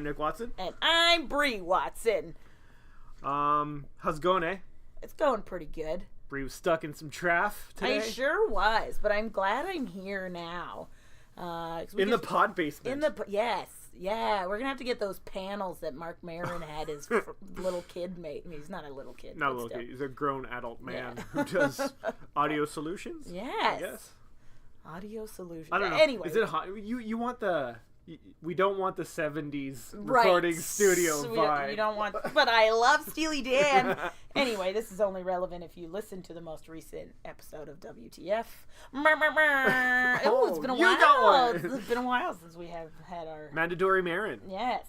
I'm Nick Watson. And I'm Bree Watson. How's it going, eh? It's going pretty good. Bree was stuck in some traffic today. I sure was, but I'm glad I'm here now. In the pod basement. Yes. Yeah, we're going to have to get those panels that Mark Maron had his little kid made. I mean, he's not a little kid. Not a little kid. He's a grown adult man who does audio solutions. Yes. I guess. Audio solutions. I don't know. Anyway. Is it hot? You want the... We don't want the 70s recording studio vibe. You don't want... But I love Steely Dan. Anyway, this is only relevant if you listen to the most recent episode of WTF. Oh, it's been a while. It's been a while since we have had our... Mandatory Marin. Yes.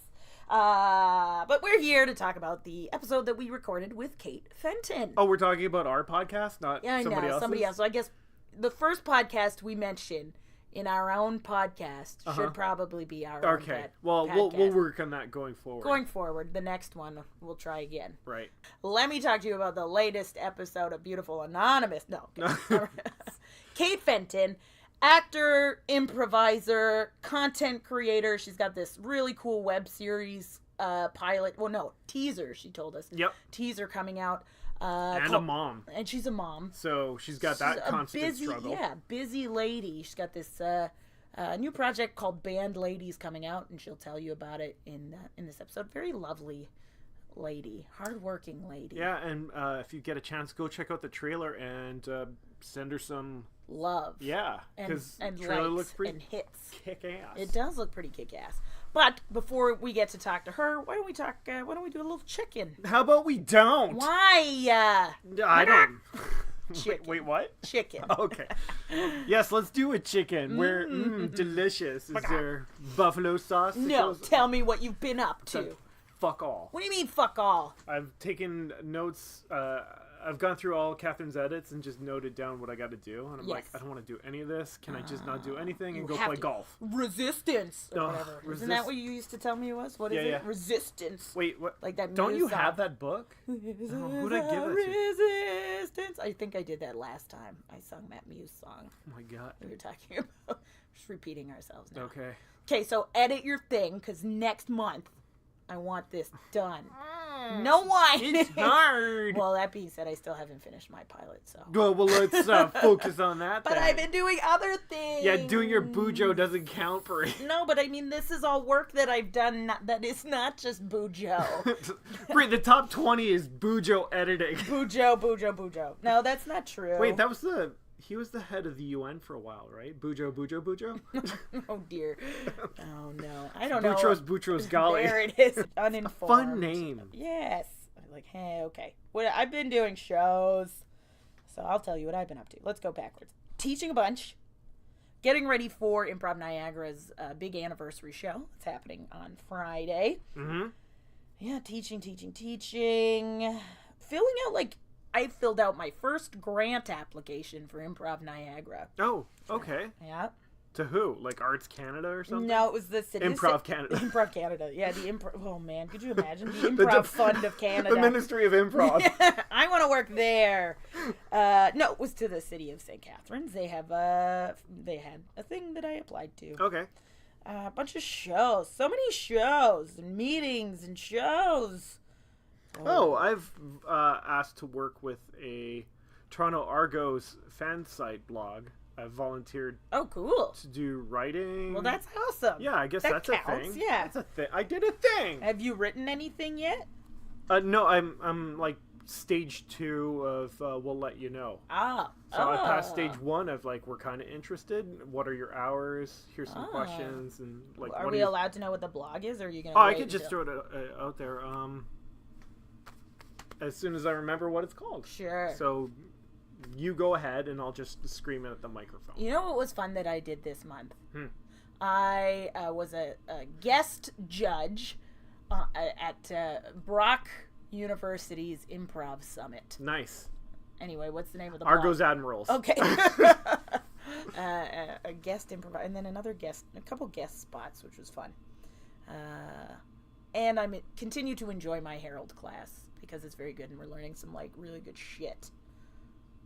But we're here to talk about the episode that we recorded with Kate Fenton. Oh, we're talking about our podcast, not somebody else's? Somebody else. So I guess the first podcast we mentioned in our own podcast should probably be our own podcast. Well, we'll work on that going forward. Going forward, the next one we'll try again. Right. Let me talk to you about the latest episode of Beautiful Anonymous. No. Kate Fenton, actor, improviser, content creator. She's got this really cool web series pilot. Well, no, teaser, she told us. Yep. Teaser coming out. And a mom. And she's a mom. So she's got that constant struggle. Yeah, busy lady. She's got this new project called Band Ladies coming out, and she'll tell you about it in this episode. Very lovely lady. Hardworking lady. Yeah, and if you get a chance, go check out the trailer and send her some... love. Yeah, because the trailer looks pretty kick-ass. It does look pretty kick-ass. But before we get to talk to her, why don't we do a little chicken? How about we don't? Why? I don't. Chicken. Wait, what? Chicken. Okay. Yes, let's do a chicken. We're delicious. Is there buffalo sauce? No, tell me what you've been up to. Fuck all. What do you mean, fuck all? I've taken notes. I've gone through all Catherine's edits and just noted down what I got to do. And I'm like, I don't want to do any of this. Can I just not do anything and go play golf? Resistance or whatever. Isn't that what you used to tell me it was? What is it? Resistance. Wait, what? Like that. Don't you have that book? Who would I give it to? Resistance. I think I did that last time. I sung that Muse song. Oh my god. We were talking about just repeating ourselves now. Okay, so edit your thing because next month I want this done. No whining. It's hard. Well, that being said, I still haven't finished my pilot, so. Well, let's focus on that. But then. I've been doing other things. Yeah, doing your bujo doesn't count for it. No, but I mean, this is all work that I've done. That is not just bujo. Wait, the top 20 is bujo editing. Bujo. No, that's not true. Wait, he was the head of the UN for a while, right? Bujo. Oh, dear. Oh, no. I don't know. Boutros Ghali. There it is. Uninformed. Fun name. Yes. Like, hey, okay. I've been doing shows, so I'll tell you what I've been up to. Let's go backwards. Teaching a bunch. Getting ready for Improv Niagara's big anniversary show. It's happening on Friday. Mm-hmm. Yeah, teaching. Filling out, I filled out my first grant application for Improv Niagara. Oh, okay. Yeah. To who? Like Arts Canada or something? No, it was the city. Improv Canada. Improv Canada. Yeah, the Improv. Oh, man. Could you imagine? The Improv Fund of Canada. The Ministry of Improv. Yeah, I want to work there. No, it was to the city of St. Catharines. They had a thing that I applied to. Okay. A bunch of shows. So many shows and meetings and shows. Oh, I've asked to work with a Toronto Argo's fan site blog. I've volunteered. Oh, cool. To do writing. Well, that's awesome. Yeah, I guess that's counts. a thing. Yeah, that's a thing. I did a thing. Have you written anything yet? No, I'm like stage 2 of we'll let you know. Ah. So I passed stage 1 of we're kind of interested. What are your hours? Here's some questions and Are we allowed to know what the blog is, or are you gonna? I could just throw it out there. As soon as I remember what it's called. Sure. So you go ahead and I'll just scream it at the microphone. You know what was fun that I did this month? I was a guest judge at Brock University's Improv Summit. Nice. Anyway, what's the name of the Argo's blog? Admirals. Okay. A guest improv, and then a couple guest spots, which was fun. And I continue to enjoy my Herald class because it's very good, and we're learning some really good shit.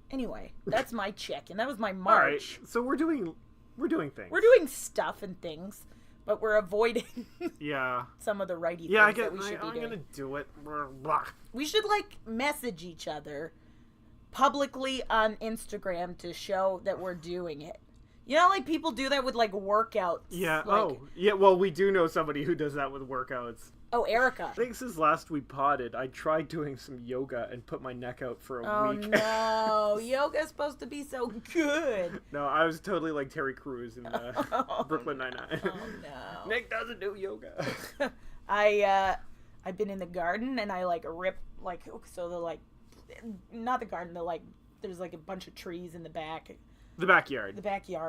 Anyway, that's my check, and that was my March. All right, so we're doing things. We're doing stuff and things, but we're avoiding some of the righty things that we should be doing. I'm gonna do it. We should like message each other publicly on Instagram to show that we're doing it. You know, like people do that with like workouts. Yeah. Like, Well, we do know somebody who does that with workouts. Oh, Erica. I think since last we potted, I tried doing some yoga and put my neck out for a week. Oh no, yoga's supposed to be so good. No, I was totally like Terry Crews in Brooklyn Nine-Nine. Oh no. Nick doesn't do yoga. I've been in the garden and I like rip like so the like not the garden, the like there's like a bunch of trees in the back. The backyard.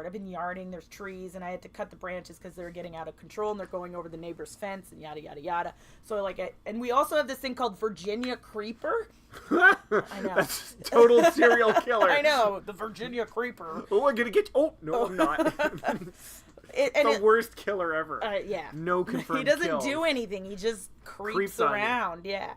I've been yarding. There's trees, and I had to cut the branches because they're getting out of control, and they're going over the neighbor's fence, and yada yada yada. So and we also have this thing called Virginia Creeper. I know. That's total serial killer. I know, the Virginia Creeper. Oh, I'm gonna get you. Oh no, I'm not. The worst killer ever. Yeah. No confirmed. He doesn't kills. do anything. He just creeps around. Yeah.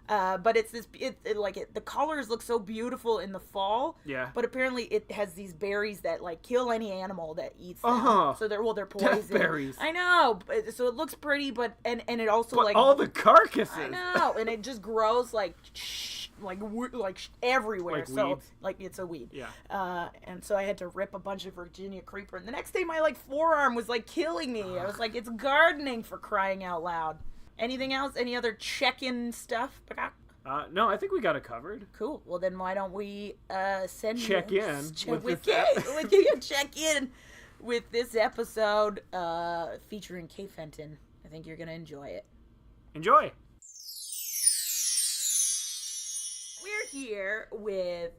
But it's this. The colors look so beautiful in the fall. Yeah. But apparently, it has these berries that like kill any animal that eats them. So they're poison. Death berries. I know. So it looks pretty, but it also but like all the carcasses. I know, and it just grows everywhere. Like so weeds. like it's a weed. Yeah. And so I had to rip a bunch of Virginia Creeper, and the next day my like forearm was like killing me. I was like, it's gardening, for crying out loud. Anything else? Any other check-in stuff? No, I think we got it covered. Cool. Well, then why don't we check in with this episode featuring Kate Fenton. I think you're going to enjoy it. Enjoy. We're here with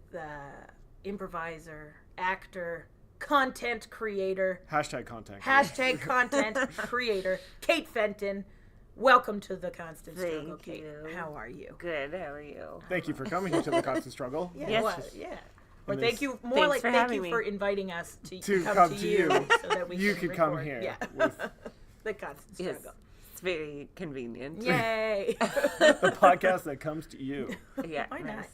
improviser, actor, content creator. Hashtag content. Hashtag content creator, Kate Fenton. Welcome to the Constant Struggle, Kate. How are you? Good. How are you? Thank you for coming to the Constant Struggle. Or thank you for inviting us to come to you so that we you can could come here. Yeah. With the Constant Struggle. Yes. It's very convenient. Yay! The podcast that comes to you. Yeah. Why not?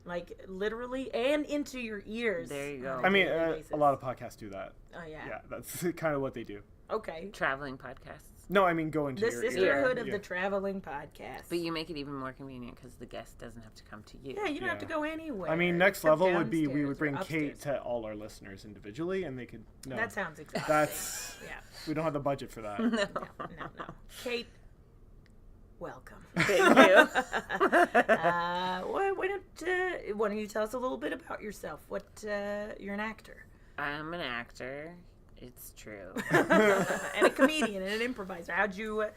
Like literally and into your ears. There you go. I mean, a lot of podcasts do that. Oh yeah. Yeah, that's kind of what they do. Okay. Traveling podcasts. No, I mean go into the your sisterhood of the traveling podcast. But you make it even more convenient because the guest doesn't have to come to you. Yeah, you don't have to go anywhere. I mean, next level would be we would bring Kate to all our listeners individually, and they could. No, that sounds exhausting. That's we don't have the budget for that. No. Kate, welcome. Thank you. Why don't you tell us a little bit about yourself? You're an actor. I'm an actor. It's true. And a comedian and an improviser. How'd you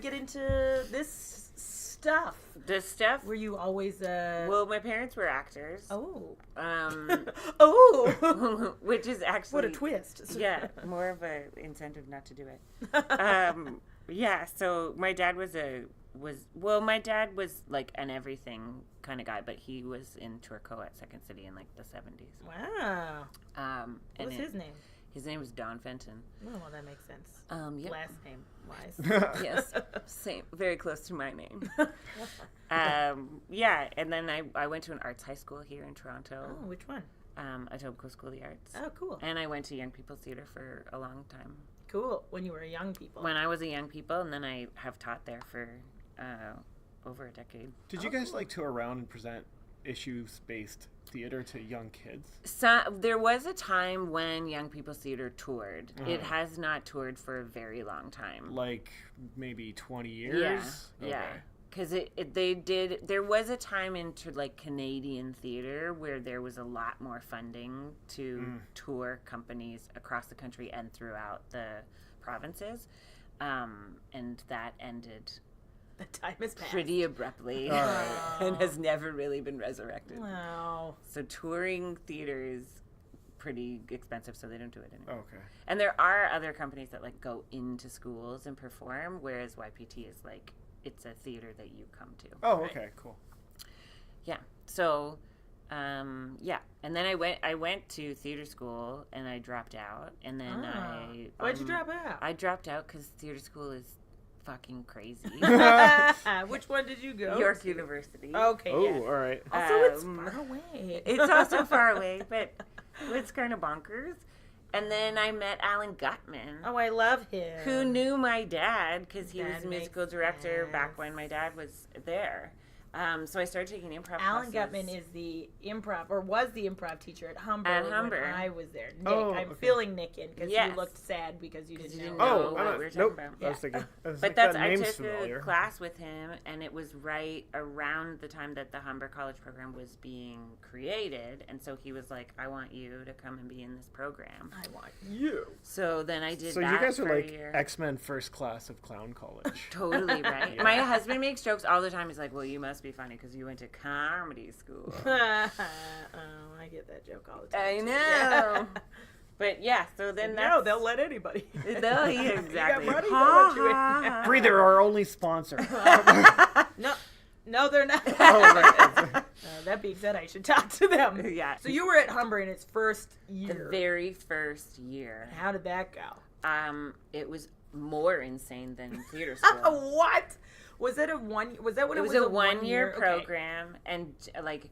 get into this stuff? This stuff? Were you always Well, my parents were actors. Oh. Oh. Which is actually what a twist. Yeah, more of a incentive not to do it. Yeah, so my dad was like an everything kind of guy, but he was in Turco at Second City in like the 70s. Wow. What was his name? His name was Don Fenton. Oh, well, that makes sense. Yep. Last name wise. Yes, same, very close to my name. Yeah, and then I went to an arts high school here in Toronto. Oh, which one? Etobicoke School of the Arts. Oh, cool. And I went to Young People's Theatre for a long time. Cool. When you were a young people. When I was a young people, and then I have taught there for over a decade. Did you guys like tour around and present issues-based theater to young kids? So there was a time when Young People's Theatre toured. It has not toured for a very long time. Like maybe 20 years? Yeah. Because there was a time into like Canadian theater where there was a lot more funding to tour companies across the country and throughout the provinces. And that ended the time has passed pretty abruptly and has never really been resurrected. Wow. So touring theater is pretty expensive, so they don't do it anymore. Okay. And there are other companies that like go into schools and perform, whereas YPT is like it's a theater that you come to. Oh, right? Okay, cool. Yeah. So, yeah. And then I went to theater school and I dropped out, and then why'd you drop out? I dropped out because theater school is fucking crazy. Which one did you go? York University. Okay. Oh, yeah. all right. Also, it's far away. It's also far away, but it's kind of bonkers. And then I met Alan Gutman. Oh, I love him. Who knew my dad because he That was musical makes director sense. back when my dad was there. So I started taking improv Alan classes. Gutman is the improv, or was the improv teacher at Humber. At Humber. When I was there. Nick, Oh, I'm okay. feeling Nick in because Yes. you looked sad because you didn't know. know Oh, what we were talking nope. about. I was thinking. But that's that I name's took familiar. a class with him, and it was right around the time that the Humber College program was being created, and so he was like, "I want you to come and be in this program." I want you. So then I did. So that you guys for are a like year. X-Men first class of clown college. Totally right. Yeah. My husband makes jokes all the time. He's like, "Well, you must be funny because you went to comedy school." Oh, I get that joke all the time. I too. know. Yeah. But yeah, so then No, they'll let anybody. No, yeah, exactly. You got money, Ha, they'll let you in. ha. Breather, our only sponsor. No, they're not. Oh, right. That being said, I should talk to them. Yeah. So you were at Humber in its first The year. very first year, How did that go? it was more insane than theater school. What? Was that a one? Was that when It it was was a 1 year Okay. program, and like,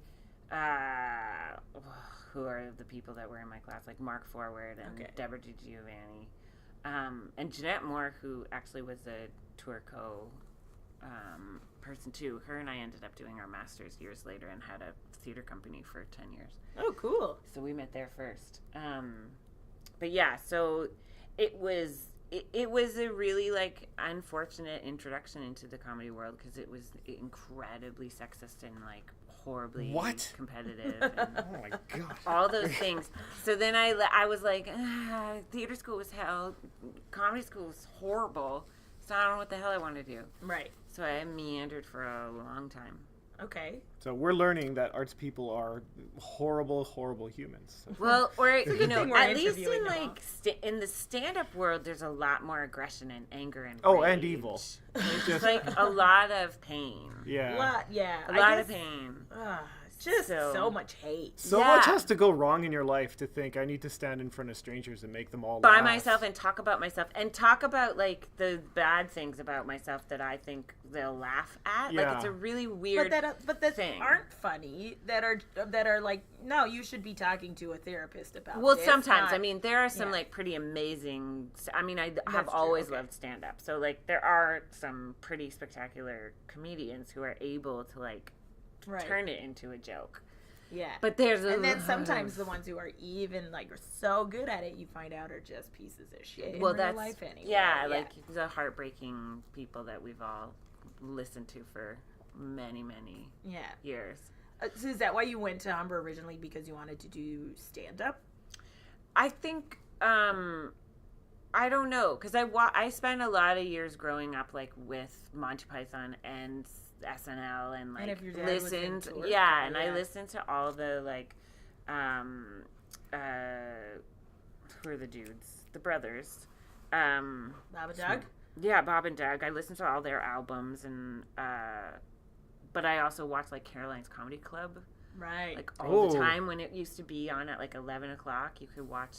who are the people that were in my class? Like Mark Forward and Okay. Deborah DiGiovanni, and Jeanette Moore, who actually was a tour person too. Her and I ended up doing our masters years later and had a theater company for 10 years. Oh, cool. So we met there first. But yeah, so it was a really like unfortunate introduction into the comedy world because it was incredibly sexist and like horribly competitive and Oh my god. all those things. So then I was like, theater school was hell, comedy school was horrible. So I don't know what the hell I want to do. Right. So I meandered for a long time. Okay. So we're learning that arts people are horrible, horrible humans. Well, or you know, thing we're at least interviewing in them like in the stand-up world, there's a lot more aggression and anger and Oh, rage. and evil. There's like a lot of pain. Yeah. A lot of pain. Just So- so much hate. So Yeah. much has to go wrong in your life to think I need to stand in front of strangers and make them all By laugh. myself and talk about myself and talk about like the bad things about myself that I think they'll laugh at. Yeah. Like it's a really weird. But that thing. aren't funny. That are like, no, you should be talking to a therapist about. Well, this, sometimes not- I mean there are some yeah. like pretty amazing. I mean I have That's true, always okay. loved stand up, so like there are some pretty spectacular comedians who are able to like Right. turn it into a joke. Yeah. But there's a And then sometimes the ones who are even like are so good at it, you find out are just pieces of shit. well in that's real life anyway. yeah, like the heartbreaking people that we've all listened to for many yeah. years. So is that why you went to Humber originally, because you wanted to do stand up? I think I don't know, because I spent a lot of years growing up like with Monty Python and SNL and like if your dad was in listened tour, and I yeah. listened to all the like who are the dudes, the brothers, Bob and Doug? yeah, Bob and Doug. I listened to all their albums, and but I also watched like Caroline's Comedy Club Right. like all the Oh. time when it used to be on at like 11 o'clock. You could watch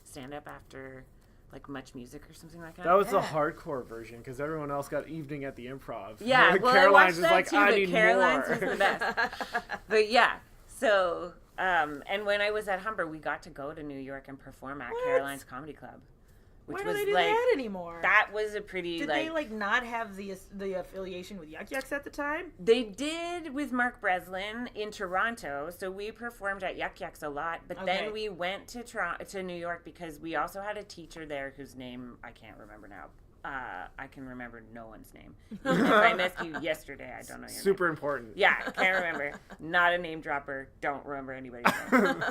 stand up after like Much Music or something like that. That was the Yeah. hardcore version because everyone else got Evening at the Improv. Yeah, well, Caroline's I watched that too, I but need Caroline's more. was the best. But yeah, so and when I was at Humber, we got to go to New York and perform at What? Caroline's Comedy Club, which Why was don't they do like that anymore? that was a pretty Did they like not have the affiliation with Yuck Yucks at the time? They did with Mark Breslin in Toronto, so we performed at Yuck Yucks a lot. But Okay. then we went to New York because we also had a teacher there whose name I can't remember now. I can remember no one's name. If I missed you yesterday, I don't know your Super name. important. Yeah, can't remember. Not a name dropper. Don't remember anybody's name.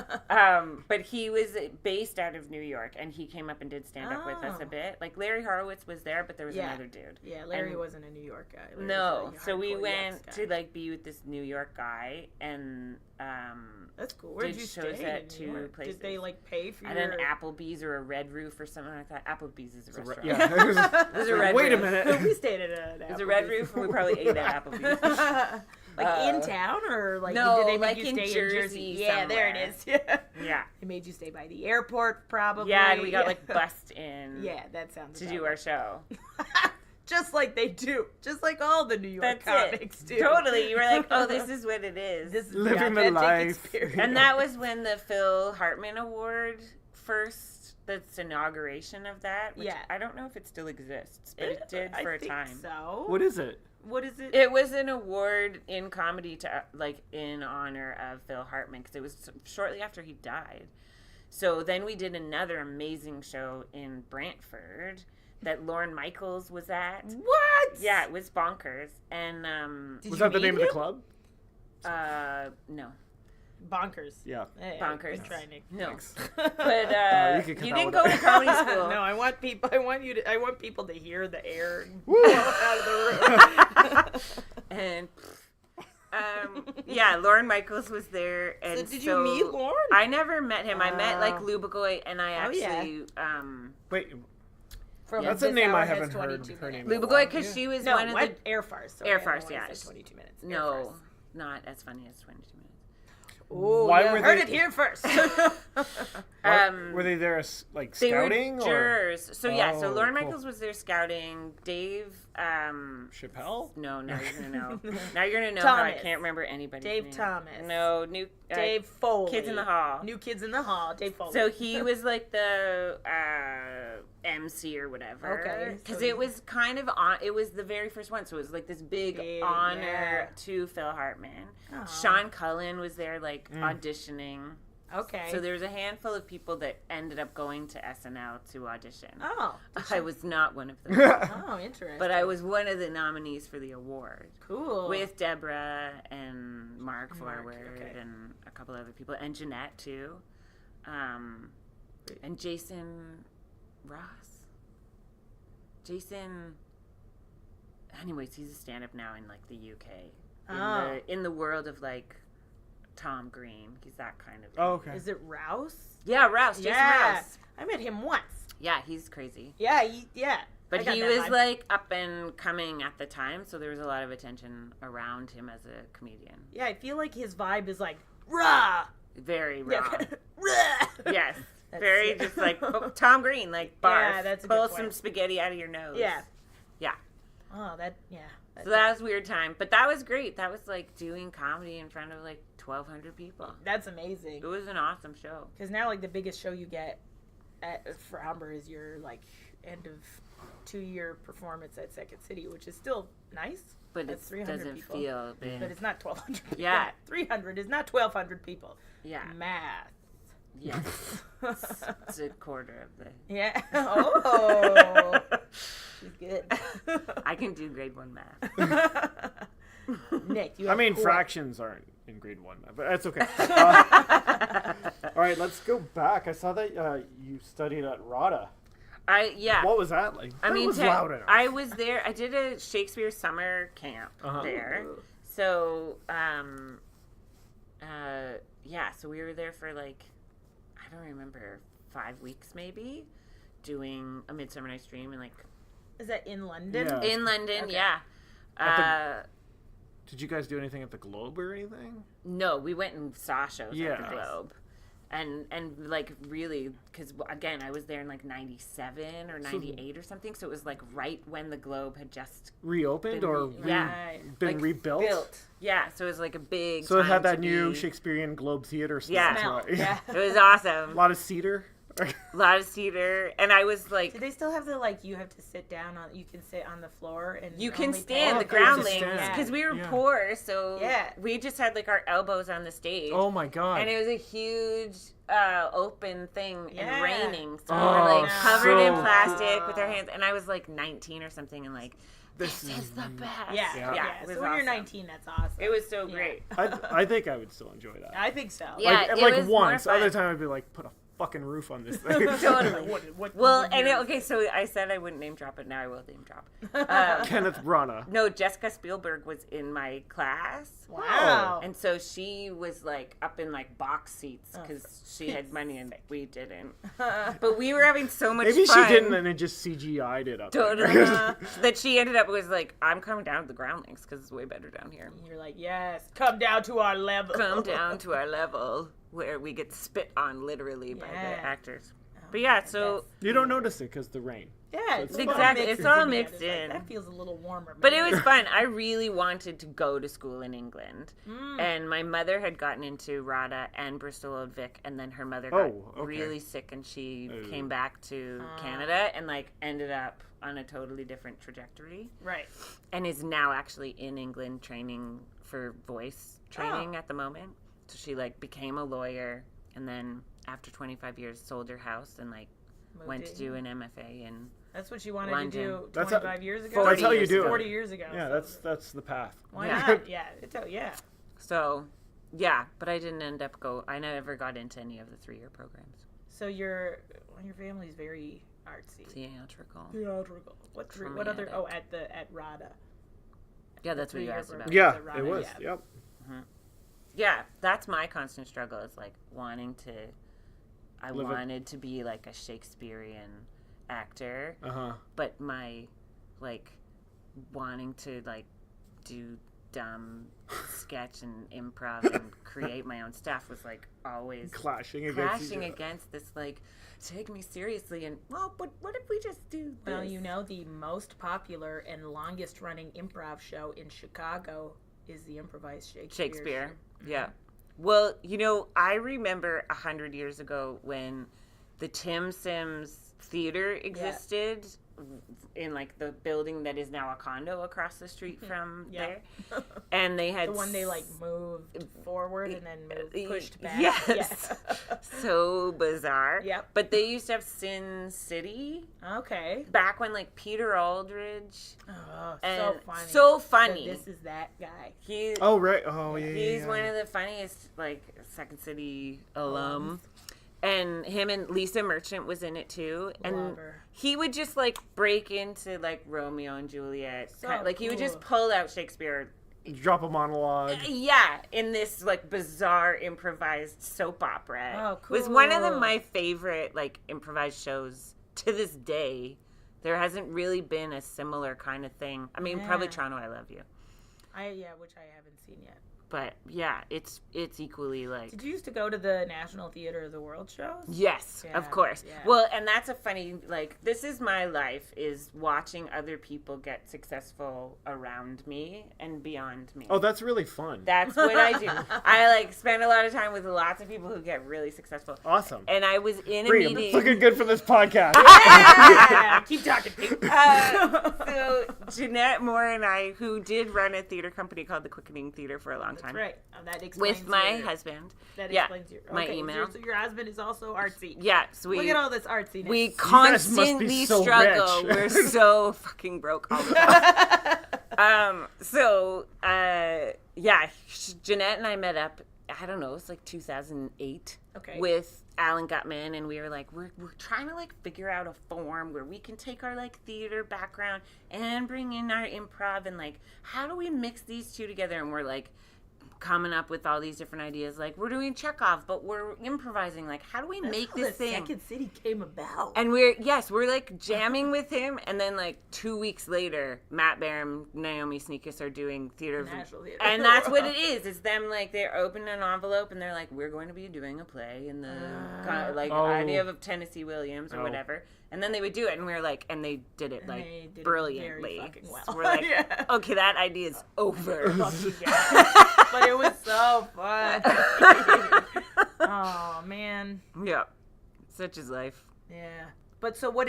But he was based out of New York, and he came up and did stand up with us Oh. a bit. Like Larry Horowitz was there, but there was Yeah. another dude. Yeah, Larry And- wasn't a New York guy. Larry No, was a so we hardcore went Yucks to guy. like be with this New York guy, and That's cool. Where did did you shows stay? at in two New York? places. Did they like pay for at your? an Applebee's or a Red Roof or something like that. Applebee's is a restaurant. Yeah. It was a Red Wait a Roof. minute. we stayed at an. It was a Red Roof, and we probably ate at Applebee's. Like in town, or like no, did they make like you in stay Jersey in Jersey? Yeah, there it is. Yeah. Yeah, They made you stay by the airport, probably. yeah, and we got like bussed in. Yeah, that sounds. to about do right. our show. Just like they do, just like all the New York That's comics it. do. Totally, you were like, oh, this is what it is. This is Living the the authentic life. experience. And that was when the Phil Hartman Award first, the inauguration of that. Which I don't know if it still exists, but it did for a time. So what is it? What is it? It was an award in comedy to in honor of Phil Hartman because it was shortly after he died. So then we did another amazing show in Brantford that Lorne Michaels was at. What? Yeah, it was bonkers. And was that the name of the club? No. Bonkers. Yeah. Bonkers. Good try, Nick. No. Thanks. But you didn't go to comedy school. No, I want people to hear the air blow out of the room. And yeah, Lorne Michaels was there. And so did you meet Lorne? I never met him. I met like Lou Bogoy, and I actually wait. From that's a name I haven't heard. Her name. Lou Bogoy, because she was one of the Air Farce. So Air Farce, yeah. 22 minutes. No, not as funny as 22 minutes. Oh, why were heard they... it here first. Were they there like they scouting? Were jurors. Or? So yeah, so Lorne Michaels was there scouting. Dave Chappelle? No, now you're gonna know. Now you're gonna know Thomas. how I can't remember anybody's Dave name. Thomas. No, Dave Foley. Kids in the Hall. New Kids in the Hall. Dave Foley. So he was like the MC or whatever. Okay. Because it was kind of on. It was the very first one, so it was like this big honor to Phil Hartman. Aww. Sean Cullen was there, like auditioning. Okay. So there was a handful of people that ended up going to SNL to audition. Oh. I was not one of them. Oh, interesting. But I was one of the nominees for the award. Cool. With Deborah and Mark Forward and a couple other people. And Jeanette, too. And Jason Ross. Anyways, he's a stand-up now in, like, the UK. In the world of, like, Tom Green. He's that kind of. Oh, okay. Is it Rouse? Yeah, Rouse. Jason Rouse. I met him once. Yeah, he's crazy. Yeah, But he was like up and coming at the time, so there was a lot of attention around him as a comedian. Yeah, I feel like his vibe is like rah, very raw. Rah. Yes, very just like Tom Green, like barf. Yeah, that's a pull good some point. Spaghetti out of your nose. Yeah. Oh, that. So that was a weird time, but that was great. That was like doing comedy in front of like 1,200 people. That's amazing. It was an awesome show. Because now, like, the biggest show you get for Humber is your like end of 2-year performance at Second City, which is still nice. But it doesn't people. Feel big. But it's not 1,200 people. Yeah. 300 is not 1,200 people. Yeah. Math. Yes. It's a quarter of the. Yeah. Oh. She's good. I can do grade 1 math. Nick, you I have mean, four. fractions aren't in grade 1 math, but that's okay. All right, let's go back. I saw that you studied at RADA. What was that like? I mean, was loud enough. I was there. I did a Shakespeare summer camp there. So, so we were there for like, I don't remember, 5 weeks maybe, doing A Midsummer Night's Dream and like. Is that in London? Yeah. In London, Okay. yeah. Did you guys do anything at the Globe or anything? No, we went and saw shows Yeah. at the Globe. And like really, because again, I was there in like 97 or 98 or something. So it was like right when the Globe had just reopened been been rebuilt. Yeah, so it was like a big. So it had that time new be... Shakespearean Globe Theater. Yeah, Yeah. It was awesome. A lot of cedar. A lot of cedar, and I was like, do they still have the like? You have to sit down on. You can sit on the floor, and you can only stand pay- the groundlings stand. because we were Yeah. poor, so Yeah. we just had like our elbows on the stage. Oh my god! And it was a huge open thing Yeah. and raining, so we Oh, were like covered in so plastic cool. with our hands, and I was like 19 or something, and like this is the best. Yeah. It was So when you're awesome. 19, that's awesome. It was so Yeah. great. I think I would still enjoy that. I think so. Yeah. like, it like was more once. fun. Other time I'd be like, put a fucking roof on this thing. Totally. What Well, what and year? okay, so I said I wouldn't name drop it. Now I will name drop. Kenneth Branagh. No, Jessica Spielberg was in my class. Wow. And so she was like up in like box seats because she had money and we didn't. But we were having so much Maybe fun. she didn't, and it just CGI'd it up. Totally. there. That she ended up was like, I'm coming down to the groundlings because it's way better down here. You're like, yes, come down to our level. Come down to our level where we get spit on literally by Yeah. the actors. Oh, But yeah, so you don't notice it because the rain. Yeah, so it's exactly. It's all mixed in. Like, that feels a little warmer. But it was fun. I really wanted to go to school in England. And my mother had gotten into RADA and Bristol Old Vic, and then her mother got really sick, and she came back to Canada and, like, ended up on a totally different trajectory. Right. And is now actually in England training for voice training at the moment. So she, like, became a lawyer, and then after 25 years sold her house and, like, went to do an MFA in That's what she wanted London. to do 25 years ago? That's how you do it. 40 years ago. Yeah, that's the path. Why not? Yeah. So, yeah, but I didn't end up I never got into any of the 3-year programs. So your family's very artsy. Theatrical. What other? Oh, at RADA. Yeah, that's what you asked about. Yeah, it was. Yeah. Yep. Mm-hmm. Yeah, that's my constant struggle. Is like wanted to be like a Shakespearean actor, but my like wanting to like do dumb sketch and improv and create my own stuff was like always clashing against this like take me seriously and but what if we just do this? Well, the most popular and longest running improv show in Chicago is the Improvised Shakespeare. Yeah. Well, I remember 100 years ago when the Tim Sims Theater existed in like the building that is now a condo across the street from there, and they had the one they like moved forward and then pushed back. Yes, so bizarre. Yep. But they used to have Sin City. Okay. Back when like Peter Aldridge. Oh, so funny. So this is that guy. He's one of the funniest like Second City alum. And him and Lisa Merchant was in it too. And he would just like break into like Romeo and Juliet. He would just pull out Shakespeare. Drop a monologue. Yeah, in this like bizarre improvised soap opera. Oh, cool. It was one of my favorite like improvised shows to this day. There hasn't really been a similar kind of thing. I mean, probably Toronto, I Love You. Which I haven't seen yet. But yeah, it's equally like. Did you used to go to the National Theater of the World shows? Yes, of course. Yeah. Well, and that's a funny like. This is my life: is watching other people get successful around me and beyond me. Oh, that's really fun. That's what I do. I like spend a lot of time with lots of people who get really successful. Awesome. And I was in a meeting. I'm looking good for this podcast. Yeah. Keep talking, Pete. So Jeanette Moore and I, who did run a theater company called the Quickening Theater for a long time. That's right. That explains with my husband. That explains my email. So your husband is also artsy. Yeah. So look at all this artsiness. We constantly struggle. We're so fucking broke all the time. Jeanette and I met up. I don't know. It's like 2008. Okay. With Alan Gutman, and we were like, we're trying to like figure out a form where we can take our like theater background and bring in our improv, and like how do we mix these two together? And we're like coming up with all these different ideas. Like we're doing Chekhov, but we're improvising. Like how do we make this thing? Second City came about. And we're like jamming with him, and then like 2 weeks later, Matt Barum, Naomi Sneakus are doing theater, and that's what it is. It's them like they're opening an envelope, and they're like, we're going to be doing a play in the idea of Tennessee Williams or whatever. And then they would do it, and we were like, and they did it like brilliantly. Very fucking well. So we're like, okay, that idea is over. But it was so fun. Oh man. Yeah, such is life. Yeah. But so what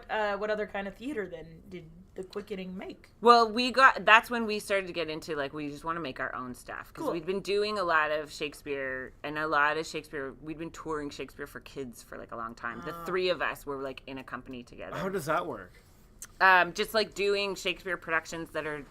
other kind of theater then did the Quickening make? Well, that's when we started to get into like we just want to make our own stuff because we'd been doing a lot of Shakespeare we'd been touring Shakespeare for kids for like a long time. The three of us were like in a company together. How does that work? Just like doing Shakespeare productions that are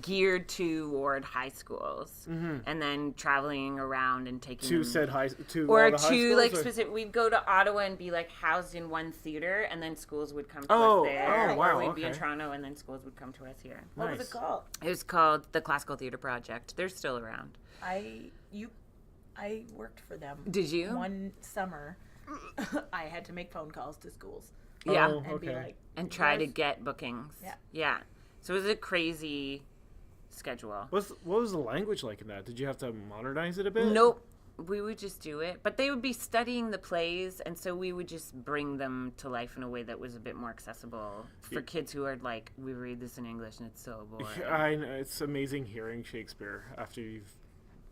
geared toward high schools, and then traveling around and taking to said high to or all the to high schools, like or? specific. We'd go to Ottawa and be like housed in one theater, and then schools would come to us there. Oh, wow, or we'd be in Toronto, and then schools would come to us here. What was it called? It was called the Classical Theater Project. They're still around. I worked for them. Did you? One summer, I had to make phone calls to schools. Yeah, and be like, and try to get bookings. Yeah. So it was a crazy schedule. What was the language like in that? Did you have to modernize it a bit? Nope. we would just do it. But they would be studying the plays, and so we would just bring them to life in a way that was a bit more accessible for kids who are like, we read this in English and it's so boring. I know, it's amazing hearing Shakespeare after you've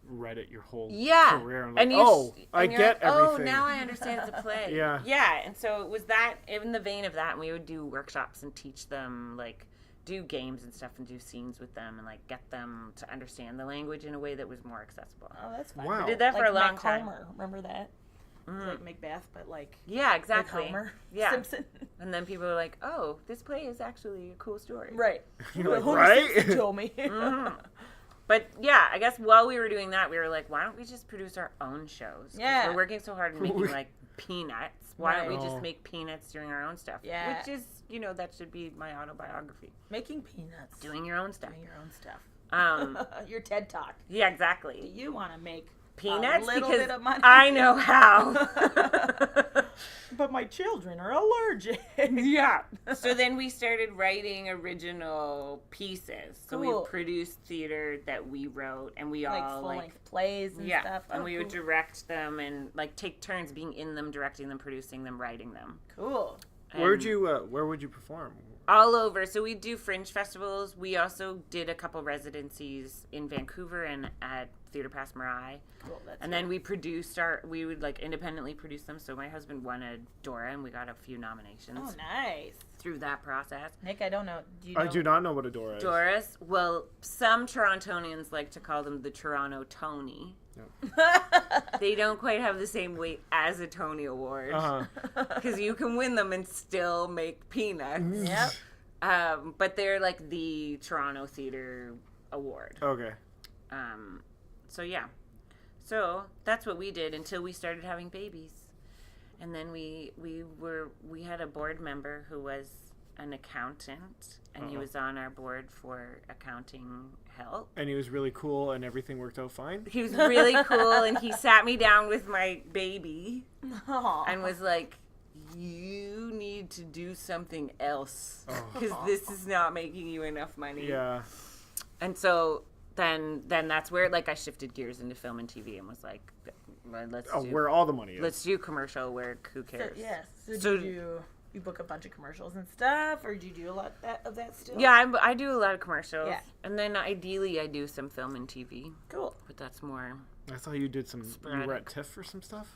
read it your whole career. I'm like, I get everything. Oh, now I understand it's a play. Yeah, and so it was that, in the vein of that, and we would do workshops and teach them, like, do games and stuff and do scenes with them and, like, get them to understand the language in a way that was more accessible. Oh, that's fun. Wow. I did that for a long time. Homer, remember that? It's like Macbeth, but like... Yeah, exactly. Like Homer Simpson. And then people were like, oh, this play is actually a cool story. Right. You're like, Homer right? Simpson told me. But yeah, I guess while we were doing that, we were like, why don't we just produce our own shows? Yeah. We're working so hard on making like Peanuts. Why don't we just make Peanuts doing our own stuff? Yeah. Which is, you know, that should be my autobiography. Making Peanuts. Doing your own stuff. Doing your own stuff. Your TED Talk. Yeah, exactly. Do you want to make Peanuts? a little Because bit of money? I know how. But my children are allergic. Yeah. So then we started writing original pieces. So we produced theater that we wrote, and we like all full-length plays and stuff. And we would direct them and like take turns being in them, directing them, producing them, writing them. Cool. Where would you perform? All over. So we do fringe festivals. We also did a couple residencies in Vancouver and at Theatre Pass Marais. Cool, and then we would like independently produce them. So my husband won a Dora and we got a few nominations. Oh, nice. Through that process. Nick, I don't know. Do you know? I do not know what a Dora is. Doris? Well, some Torontonians like to call them the Toronto Tony. Yep. They don't quite have the same weight as a Tony Award. Because you can win them and still make peanuts. Yep. But they're like the Toronto Theatre Award. Okay. So yeah. So that's what we did until we started having babies. And then we had a board member who was an accountant, and he was on our board for accounting help. And he was really cool, and everything worked out fine? He was really cool, and he sat me down with my baby and was like, you need to do something else because this is not making you enough money. Yeah. And so then that's where like I shifted gears into film and TV and was like, where all the money is. Let's do commercial where who cares? So, yes. So did you book a bunch of commercials and stuff, or do you do a lot of that still? Yeah, I do a lot of commercials. Yeah. And then ideally I do some film and TV. Cool. But that's more... I thought you did some... sporadic. You were at TIFF for some stuff?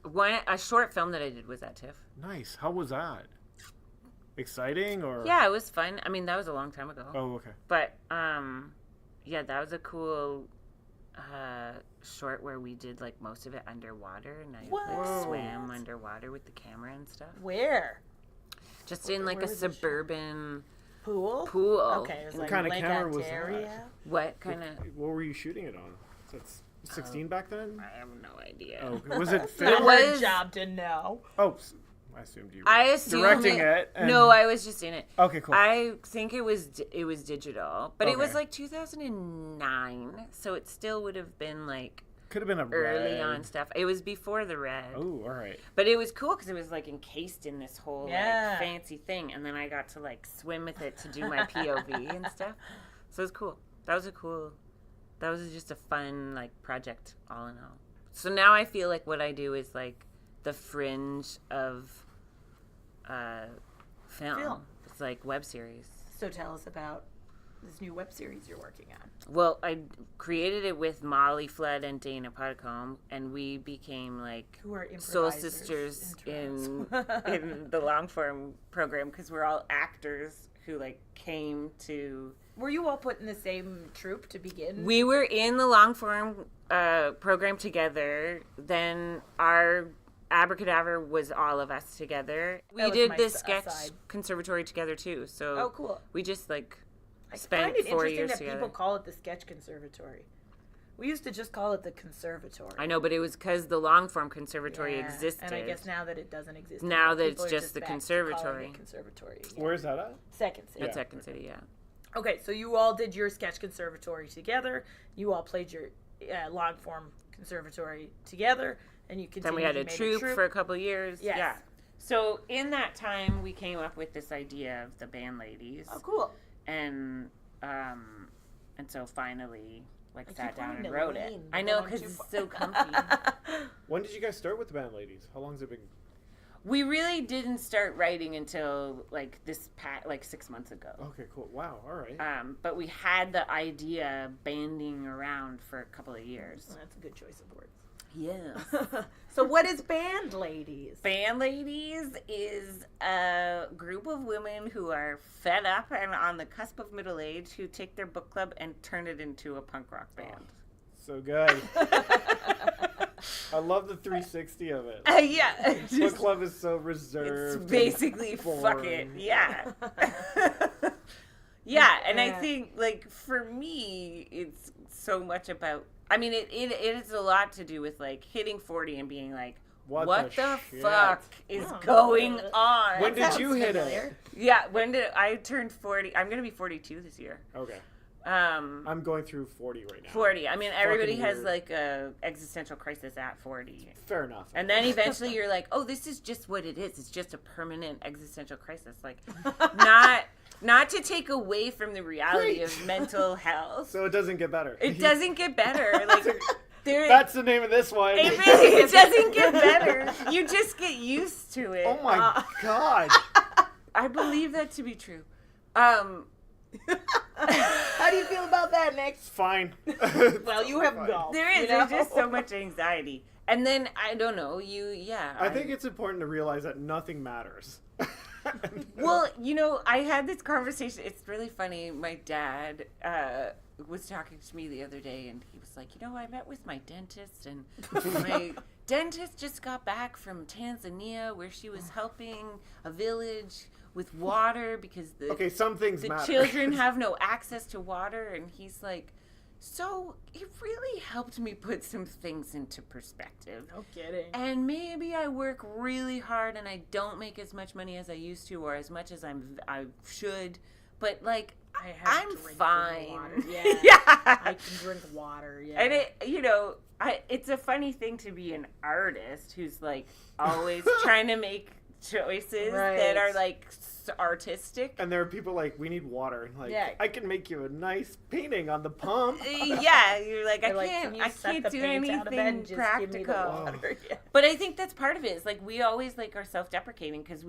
A short film that I did was at TIFF. Nice. How was that? Exciting or... Yeah, it was fun. I mean, that was a long time ago. Oh, okay. But, yeah, that was a cool... short where we did like most of it underwater, and I like swam underwater with the camera and stuff. Where? Just in like a suburban pool. Okay, it was what like kind of Lake camera Ontario? was that? What kind of? What were you shooting it on? That's 16 back then. I have no idea. Oh, was it It film? was job to know. Oh, I assumed you were directing it. No, I was just in it. Okay, cool. I think it was digital, but it was like 2009, so it still would have been like could have been a early on stuff. It was before the Red. Oh, all right. But it was cool because it was like encased in this whole like fancy thing, and then I got to like swim with it to do my POV and stuff. So it was cool. That was just a fun like project all in all. So now I feel like what I do is like the fringe of film. It's like web series. So tell us about this new web series you're working on. Well, I created it with Molly Flood and Dana Podcombe, and we became like soul sisters in the long form program because we're all actors who like came to. Were you all put in the same troupe to begin? We were in the long form program together. Then our Abracadabra was all of us together. We did this sketch conservatory together too. So cool. We just like spent 4 years together. I find it interesting that people call it the sketch conservatory. We used to just call it the conservatory. I know, but it was because the long form conservatory existed. And I guess now that it doesn't exist, now that it's just the conservatory. Where is that at? Second City. At Second City, yeah. Okay, so you all did your sketch conservatory together. You all played your long form conservatory together, and you continued. Then we had a troupe for a couple of years. Yes. Yeah. So in that time, we came up with this idea of the band ladies. Oh, cool. And so finally, like sat down and wrote it. I know, because it's so comfy. When did you guys start with the band ladies? How long has it been? We really didn't start writing until like 6 months ago. Okay, cool. Wow, all right. But we had the idea banding around for a couple of years. Well, that's a good choice of words. Yeah. So what is Band Ladies? Band Ladies is a group of women who are fed up and on the cusp of middle age who take their book club and turn it into a punk rock band. Oh, so good. I love the 360 of it. Yeah. Book club is so reserved. It's basically fuck it. Yeah. Yeah, and I think, like, for me, it's so much about, I mean, it is a lot to do with, like, hitting 40 and being like, what the fuck is going on? When did you hit it? Yeah, when did I turned 40? I'm going to be 42 this year. Okay. I'm going through 40 right now. 40. I mean, everybody has like a existential crisis at 40. Fair enough. And then eventually you're like, oh, this is just what it is. It's just a permanent existential crisis. Like, not to take away from the reality of mental health. So it doesn't get better. It doesn't get better. Like, that's the name of this one. It doesn't get better. You just get used to it. Oh my God. I believe that to be true. How do you feel about that, Nick? It's fine. Well, you have golf. There's just so much anxiety. And then, I don't know, I think it's important to realize that nothing matters. Well, I had this conversation. It's really funny. My dad was talking to me the other day, and he was like, I met with my dentist, and my dentist just got back from Tanzania where she was helping a village with water because the children have no access to water. And he's like, so it really helped me put some things into perspective. No kidding. And maybe I work really hard and I don't make as much money as I used to or as much as I should. But, like, I'm fine. Yeah. Yeah. I can drink water. Yeah. And it's a funny thing to be an artist who's, like, always trying to make choices that are, like, artistic. And there are people like, we need water. And like, I can make you a nice painting on the pump. Yeah, you're like, I can't do anything practical. Yeah. But I think that's part of it. Is like we always like are self-deprecating because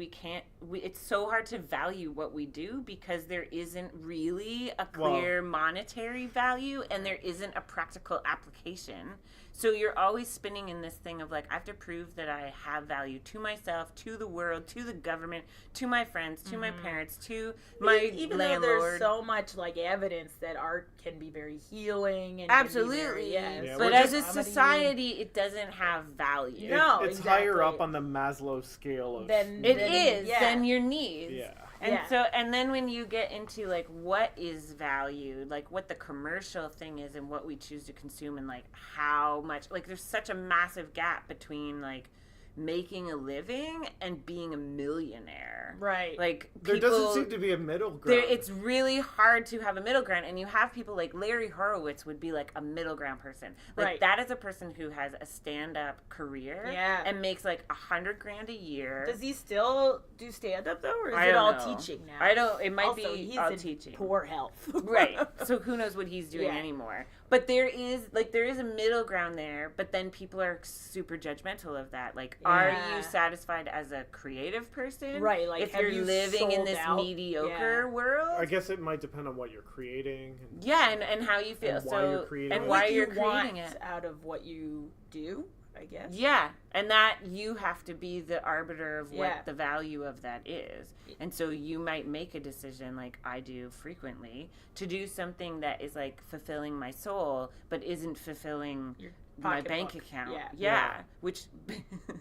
it's so hard to value what we do because there isn't really a clear monetary value and there isn't a practical application. So you're always spinning in this thing of like, I have to prove that I have value to myself, to the world, to the government, to my friends, to my parents, to my even landlord. Though there's so much like evidence that art can be very healing and absolutely, but as a society, it doesn't have value. No, it's higher up on the Maslow scale of than your needs. Yeah. And then when you get into like what is value, like what the commercial thing is and what we choose to consume and like how much, like there's such a massive gap between like making a living and being a millionaire. Right. Like there doesn't seem to be a middle ground. It's really hard to have a middle ground, and you have people like Larry Horowitz would be like a middle ground person. Like that is a person who has a stand-up career and makes like $100,000 a year. Does he still do stand-up though, or is it all teaching now? I don't. It might also, be he's all in teaching. Poor health. Right. So who knows what he's doing anymore? But there is a middle ground there, but then people are super judgmental of that. Like, are you satisfied as a creative person? Right. Like, if you're living in this mediocre world? I guess it might depend on what you're creating. And how you feel. And why you're creating and why you're creating it. Out of what you do, I guess. Yeah. And that you have to be the arbiter of what the value of that is. And so you might make a decision, like I do frequently, to do something that is like fulfilling my soul, but isn't fulfilling my bank account. Yeah. Which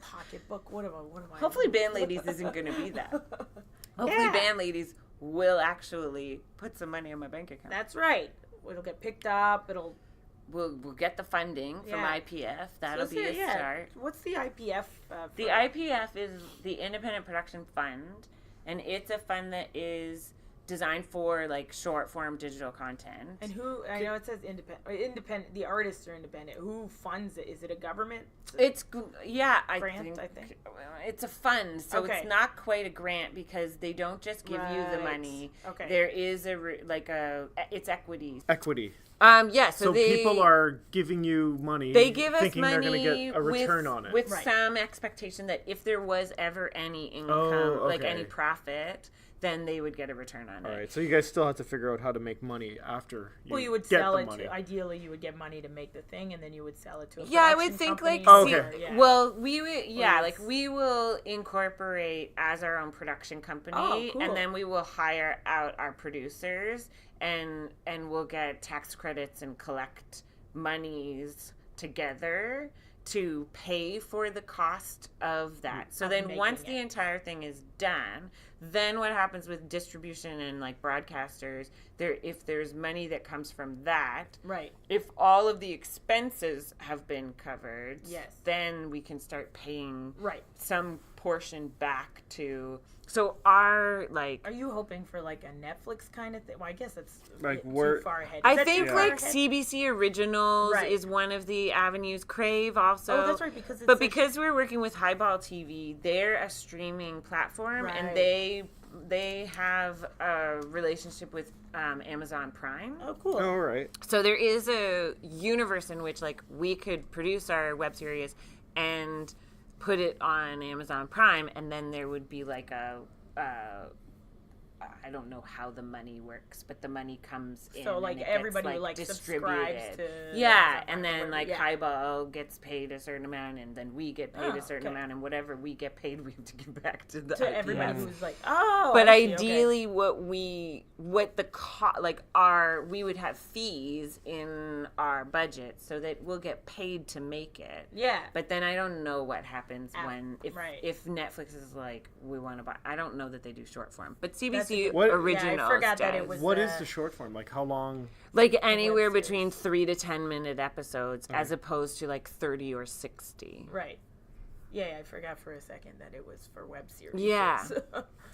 pocketbook. What am I? Hopefully, Band Ladies isn't going to be that. Hopefully, Band Ladies will actually put some money in my bank account. That's right. It'll get picked up. We'll get the funding from IPF. That'll be a start. What's the IPF? The IPF is the Independent Production Fund, and it's a fund that is designed for like short form digital content. And who? I know it says independent. The artists are independent. Who funds it? Is it a government? It's I think it's a fund, so it's not quite a grant because they don't just give you the money. Okay, there is it's equity. Equity. Yeah, so people are giving you money. They give us thinking money they're going to get a return on it. With some expectation that if there was ever any income, like any profit, then they would get a return on it. All right, so you guys still have to figure out how to make money after you would get sell the it money. ideally, you would get money to make the thing, and then you would sell it to a I would think company. well, we would, like we will incorporate as our own production company, cool. and then we will hire out our producers, and we'll get tax credits and collect monies together to pay for the cost of that. So then once the entire thing is done, then what happens with distribution and like broadcasters, if there's money that comes from that, right? If all of the expenses have been covered, yes, then we can start paying some portion back to. So are you hoping for like a Netflix kind of thing? Well, I guess it's like too far ahead. I think like CBC Originals is one of the avenues. Crave also. Oh, that's right. Because we're working with Highball TV, they're a streaming platform, and they have a relationship with Amazon Prime. Oh, cool. All right. So there is a universe in which like we could produce our web series and put it on Amazon Prime, and then there would be like I don't know how the money works, but the money comes in. So like everybody gets, like distributed. Subscribes to and then like Highball gets paid a certain amount, and then we get paid a certain amount, and whatever we get paid, we have to give back to the everybody who's like, But ideally, we would have fees in our budget so that we'll get paid to make it. Yeah. But then I don't know what happens if Netflix is like, we want to buy. I don't know that they do short form, but CBC Originals. I forgot that it was. What is the short form? Like how long? Like anywhere between 3 to 10-minute episodes, as opposed to like 30 or 60. Right. Yeah, I forgot for a second that it was for web series. Yeah.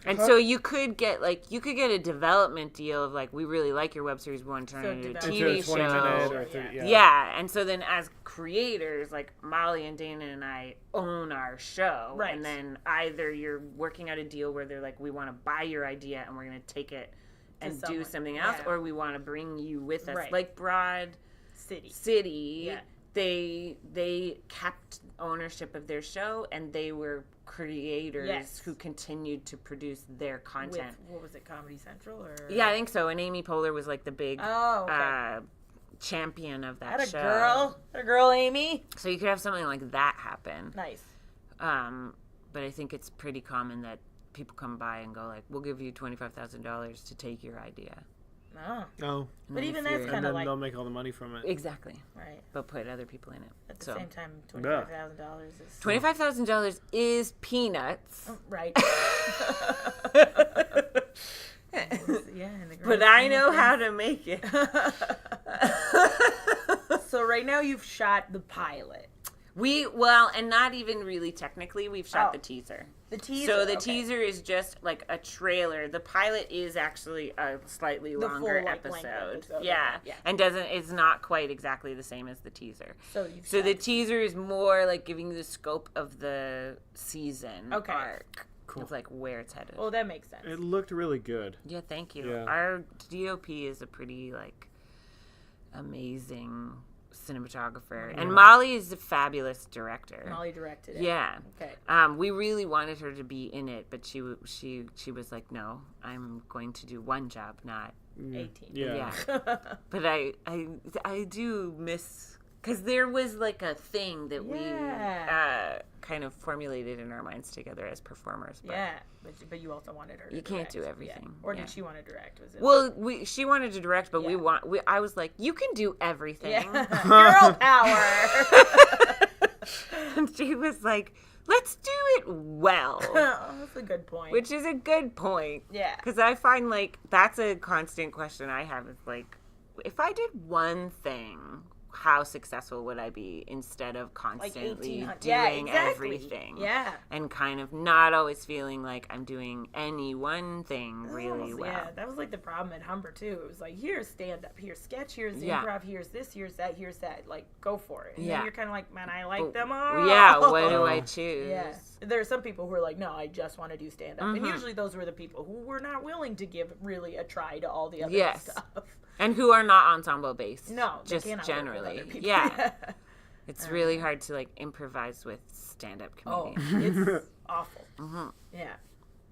And so you could get a development deal of like, we really like your web series, we want to turn it into a TV show. Yeah. And so then as creators, like Molly and Dana and I own our show. Right. And then either you're working out a deal where they're like, we want to buy your idea and we're going to take it and do something else, or we want to bring you with us. Like Broad City. Yeah. They kept ownership of their show, and they were creators who continued to produce their content. What was it, Comedy Central? Or? Yeah, I think so. And Amy Poehler was like the big champion of that show. A girl, Amy. So you could have something like that happen. Nice. But I think it's pretty common that people come by and go like, we'll give you $25,000 to take your idea. Oh. But even that's kind of like... they'll make all the money from it. Exactly. Right. They'll put other people in it. At the same time, $25,000 is... $25,000 is peanuts. Right. But I know how to make it. So right now you've shot the pilot. And not even really technically, we've shot the teaser. The teaser. So the teaser is just like a trailer. The pilot is actually a slightly longer episode. Yeah. And it's not quite exactly the same as the teaser. So the teaser is more like giving you the scope of the season arc. Cool. Of like where it's headed. Oh, that makes sense. It looked really good. Yeah, thank you. Yeah. Our DOP is a pretty like amazing cinematographer, and Molly is a fabulous director. Molly directed it. Yeah. Okay. We really wanted her to be in it, but she was like, no, I'm going to do one job, not 18. Yeah. But I do miss, because there was like a thing that we kind of formulated in our minds together as performers. But but you also wanted her to direct. Can't do everything. Yeah. Or did she want to direct? Was it she wanted to direct, but I was like, you can do everything. Yeah. Girl power. And she was like, let's do it well. That's a good point. Which is a good point. Yeah. Because I find like that's a constant question I have is like, if I did one thing, how successful would I be, instead of constantly doing everything? Yeah. And kind of not always feeling like I'm doing any one thing really well. Yeah, that was like the problem at Humber too. It was like, here's stand up, here's sketch, here's improv, here's this, here's that, here's that. Like, go for it. And then you're kind of like, man, I like them all. Yeah, what do I choose? Yeah. There are some people who are like, no, I just want to do stand up. And usually those were the people who were not willing to give really a try to all the other stuff. And who are not ensemble based. No, just generally. Yeah. It's really hard to like improvise with stand-up comedians. It's awful. Mm-hmm. Yeah.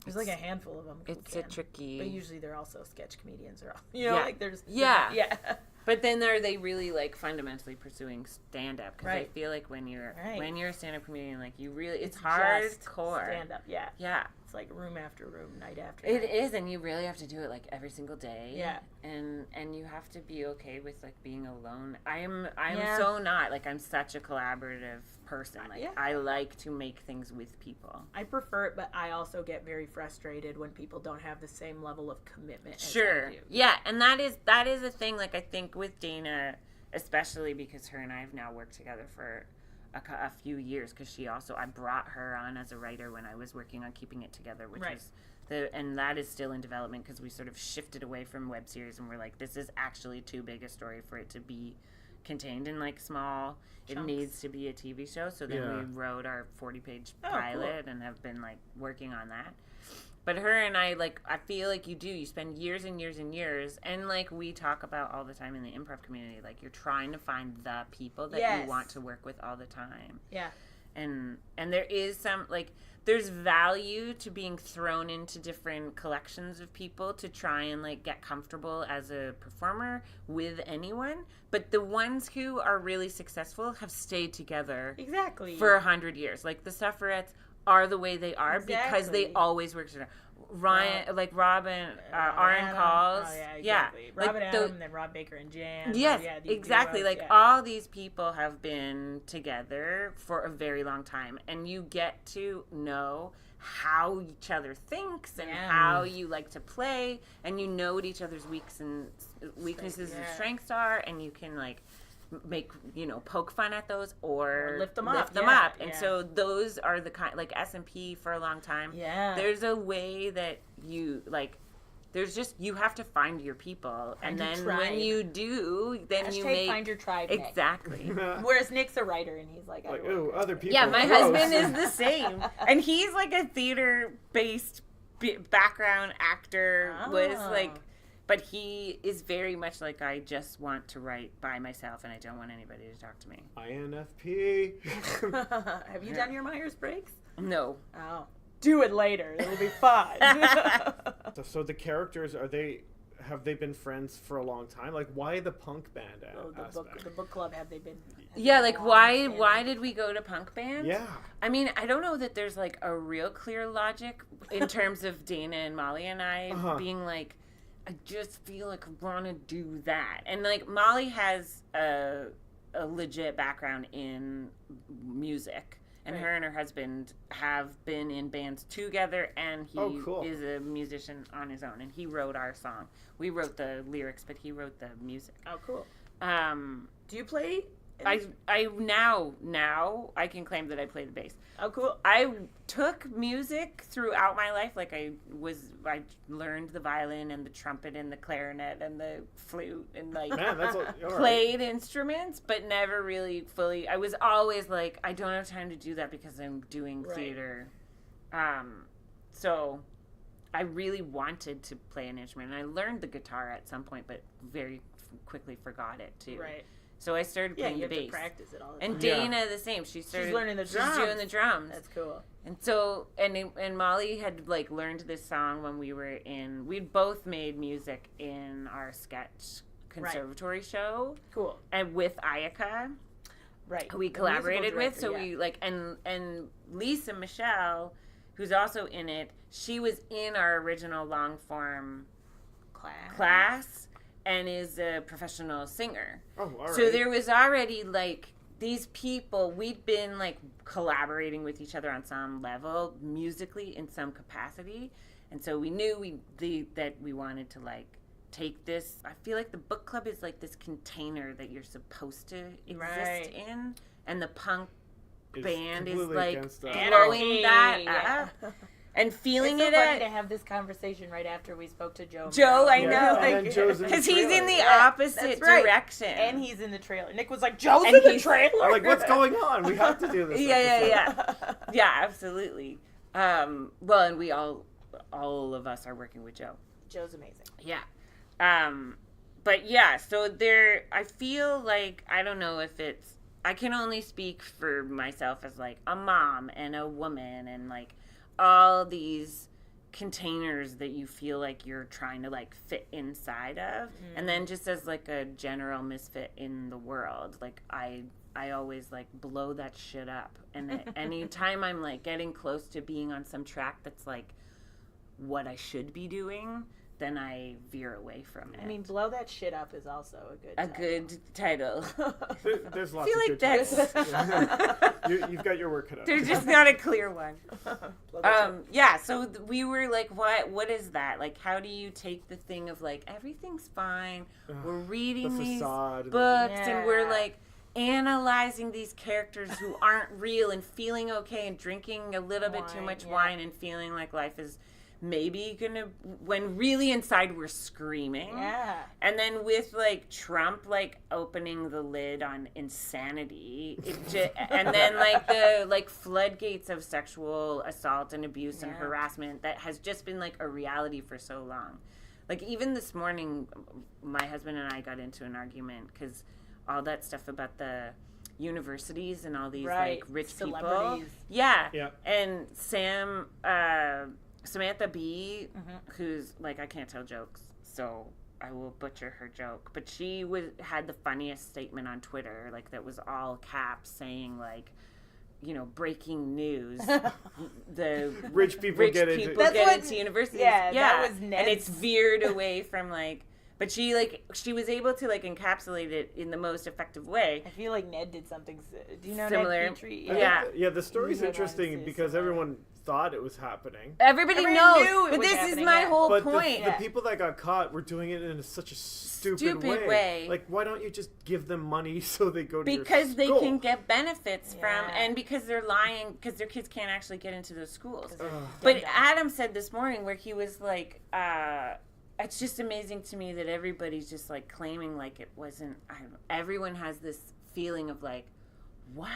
There's like a handful of them. It's a tricky. But usually they're also sketch comedians, or like there's. Yeah. Yeah. But then are they really like fundamentally pursuing stand-up? Because right. I feel like when you're a stand-up comedian, like you really it's hardcore stand-up. Yeah. Yeah. It's like room after room, night after night. It is, and you really have to do it like every single day. Yeah. And you have to be okay with like being alone. I'm so not like I'm such a collaborative person. Like I like to make things with people. I prefer it, but I also get very frustrated when people don't have the same level of commitment. Sure. As I do. Yeah, and that is a thing. Like I think with Dana, especially because her and I have now worked together for a few years, because I brought her on as a writer when I was working on Keeping It Together, which is and that is still in development because we sort of shifted away from web series and we're like, this is actually too big a story for it to be contained in like small chunks. It needs to be a TV show. So then we wrote our 40-page pilot and have been like working on that. But her and I, like, I feel like you spend years and years and years, and like we talk about all the time in the improv community, like you're trying to find the people that you want to work with all the time. Yeah. And there is some, like, there's value to being thrown into different collections of people to try and like get comfortable as a performer with anyone. But the ones who are really successful have stayed together for 100 years. Like the Suffragettes are the way they are because they always work together. Rob and Aaron Calls. Oh, yeah, exactly. Rob and Adam, and then Rob Baker and Jan. Yes, exactly. All these people have been together for a very long time, and you get to know how each other thinks and how you like to play, and you know what each other's weaknesses and strengths are, and you can like make poke fun at those or lift them up. And so those are the kind, like S&P for a long time. There's a way that you like, there's just, you have to find your people, and then when you do, then #, you make find your tribe. Exactly. Whereas Nick's a writer and he's like other people. Yeah, my husband is the same, and he's like a theater based background actor. Was like, but he is very much like, I just want to write by myself and I don't want anybody to talk to me. INFP. Have you done your Myers-Briggs? No. Oh. Do it later. It'll be fun. So the characters, have they been friends for a long time? Like, why the punk band aspect? The book club, have they been? Why did we go to punk band? Yeah. I mean, I don't know that there's like a real clear logic in terms of Dana and Molly and I being like, I just feel like I want to do that. And like Molly has a legit background in music. And her and her husband have been in bands together, and he is a musician on his own. And he wrote our song. We wrote the lyrics, but he wrote the music. Oh, cool. Do you play? I now I can claim that I play the bass. Oh, cool. I took music throughout my life. Like I learned the violin and the trumpet and the clarinet and the flute and like played instruments, but never really fully. I was always like, I don't have time to do that because I'm doing theater. So I really wanted to play an instrument, and I learned the guitar at some point, but very quickly forgot it too. Right. So I started playing the bass. You have to practice it all the time. And Dana the same. She's learning the drums. She's doing the drums. That's cool. And so, and Molly had like learned this song when we'd both made music in our sketch conservatory show. Cool. And with Ayaka. Right. Who we collaborated with. So we like, and Lisa Michelle, who's also in it, she was in our original long form class. And is a professional singer. Oh, all right. So there was already like these people, we'd been like collaborating with each other on some level, musically in some capacity. And so we knew that we wanted to like take this. I feel like the book club is like this container that you're supposed to exist in. And the punk band is like blowing that up. And feeling it's so funny to have this conversation right after we spoke to Joe. I know. Because he's in the opposite direction. And he's in the trailer. Nick was like, Joe's in the trailer? I'm like, what's going on? We have to do this. Yeah, absolutely. Well, and we all of us are working with Joe. Joe's amazing. Yeah. But yeah, so there, I feel like, I don't know if it's, I can only speak for myself as like a mom and a woman and like all these containers that you feel like you're trying to like fit inside of. And then just as like a general misfit in the world, like I always like blow that shit up. And anytime I'm like getting close to being on some track that's like what I should be doing, then I veer away from it. I mean, blow that shit up is also a good title. There's lots I feel of like good that's You've got your work cut out. there's just not a clear one. Yeah, so we were like, what is that? Like, how do you take the thing of like everything's fine, we're reading these books and we're like analyzing these characters who aren't real and feeling okay and drinking a little bit too much wine and feeling like life is maybe gonna, when really inside we're screaming. Yeah. And then with like Trump like opening the lid on insanity, and then like the like floodgates of sexual assault and abuse and harassment that has just been like a reality for so long. Like even this morning, my husband and I got into an argument because all that stuff about the universities and all these like rich people. Yeah. And Samantha Bee, who's like, I can't tell jokes, so I will butcher her joke, but she had the funniest statement on Twitter, like that was all caps saying like, you know, breaking news. The rich people get into universities. Yeah, that was Ned's. And it's veered away from like, but she was able to like encapsulate it in the most effective way. I feel like Ned did something. Do you know similar? Ned Petrie? Yeah, the story's interesting because everyone thought it was happening. Everybody knows, but this is my whole point. The people that got caught were doing it in such a stupid way. Like, why don't you just give them money so they go to your school? Because they can get benefits from, and because they're lying, because their kids can't actually get into those schools. But Adam said this morning where he was like, it's just amazing to me that everybody's just like claiming like it wasn't, I don't know, everyone has this feeling of like, what?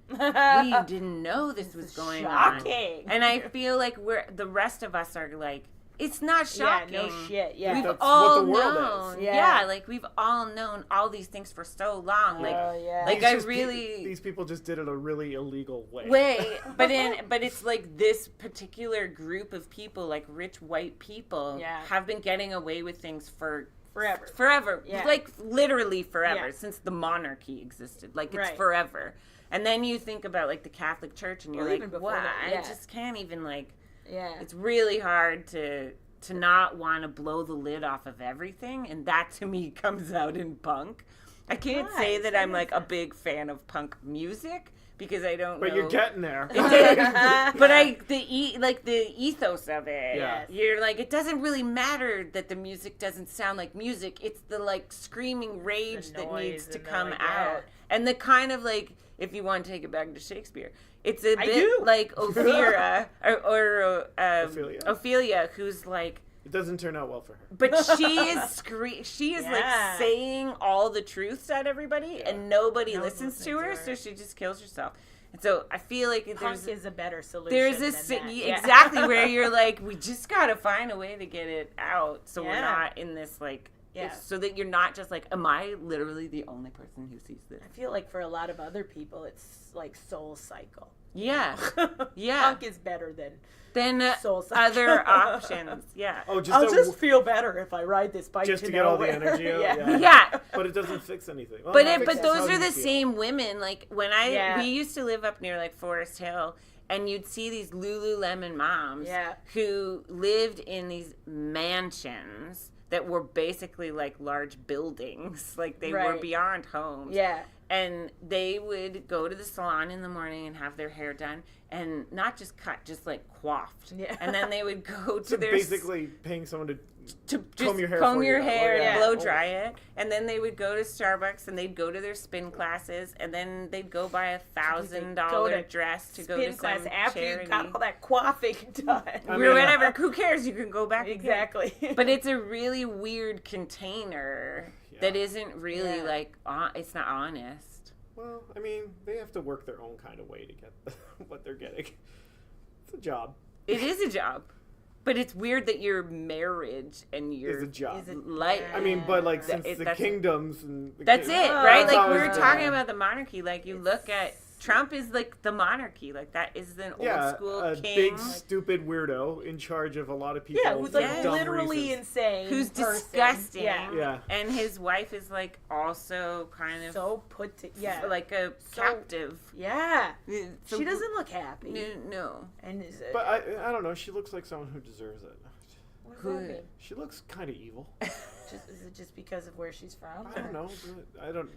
We didn't know this was going on. And I feel like the rest of us are like, it's not shocking. Yeah, no shit. Yeah, we've that's all what the world known. is. Yeah, like we've all known all these things for so long. Like these people just did it a really illegal way. But it's like this particular group of people, like rich white people, have been getting away with things forever. Like literally forever since the monarchy existed. Like it's forever. And then you think about like the Catholic Church, and you're like, wow, I just can't even like. Yeah, it's really hard to not want to blow the lid off of everything, and that to me comes out in punk. I can't say that I'm like a big fan of punk music because I don't. But you're getting there. But the ethos of it. Yeah. You're like, it doesn't really matter that the music doesn't sound like music. It's the like screaming rage that needs to come out, and the kind of like, if you want to take it back to Shakespeare. It's a bit like Ophelia, or Ophelia, who's like. It doesn't turn out well for her. But she is like saying all the truths at everybody, and nobody listens to her, so she just kills herself. And so I feel like punk is a better solution. There's this exactly where you're like, we just gotta find a way to get it out, so we're not in this like. Yeah. So that you're not just like, am I literally the only person who sees this? I feel like for a lot of other people, it's like Soul Cycle. Yeah. Yeah. Punk is better than Soul Cycle. Other options. Yeah. Oh, I'll just feel better if I ride this bike just to get all the energy out. Yeah. But it doesn't fix anything. Well, but those are the same women. Like when we used to live up near like Forest Hill. And you'd see these Lululemon moms who lived in these mansions that were basically like large buildings. Like they were beyond homes. Yeah. And they would go to the salon in the morning and have their hair done, and not just cut, just like coiffed. Yeah. And then they would go to their basically paying someone to comb your hair and blow dry it, and then they would go to Starbucks and they'd go to their spin classes, and then they'd go buy $1,000 dress to go to some class after charity. You got all that coiffing done. Whatever, who cares? You can go back exactly. But it's a really weird container that isn't really like it's not honest. Well, I mean, they have to work their own kind of way to get what they're getting. It's a job. It is a job. But it's weird that your marriage and your is a job. Life. I mean, but like since the kingdoms and that's it, right? Like we were been. talking about the monarchy. Like you look at Trump is like the monarchy. Like that is an old school a king. big stupid weirdo in charge of a lot of people. Yeah, who's like dumb literally reasons. insane. Who's person. disgusting. Yeah. And his wife is like also kind of so put to like a captive. Yeah. So she doesn't look happy. No. And but I don't know. She looks like someone who deserves it. What does that mean? She looks kind of evil. Is it just because of where she's from? I don't know.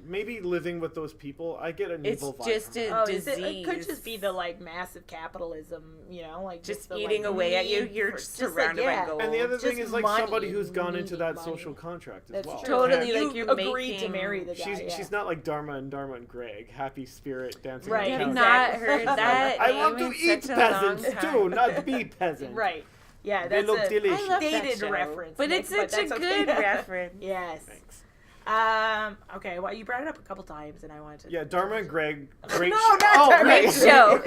Maybe living with those people, I get an evil vibe. It's just a disease. It could just be the like massive capitalism, like just the, eating like, away at you. You're surrounded by gold. And the other thing is like money, somebody who's gone into that money. social contract as well. True. Totally, Yeah. like you you're agreed to making... marry the guy. She's not like Dharma and Greg, happy spirit dancing. Right. I have on not couch. heard that. I want to eat peasants too, not be peasants. Right. Yeah, they that's look delicious. I love dated reference. But it's such a good reference. Yes. Thanks. Okay, well, you brought it up a couple times, and I wanted to... Yeah, Dharma and Greg. Great show.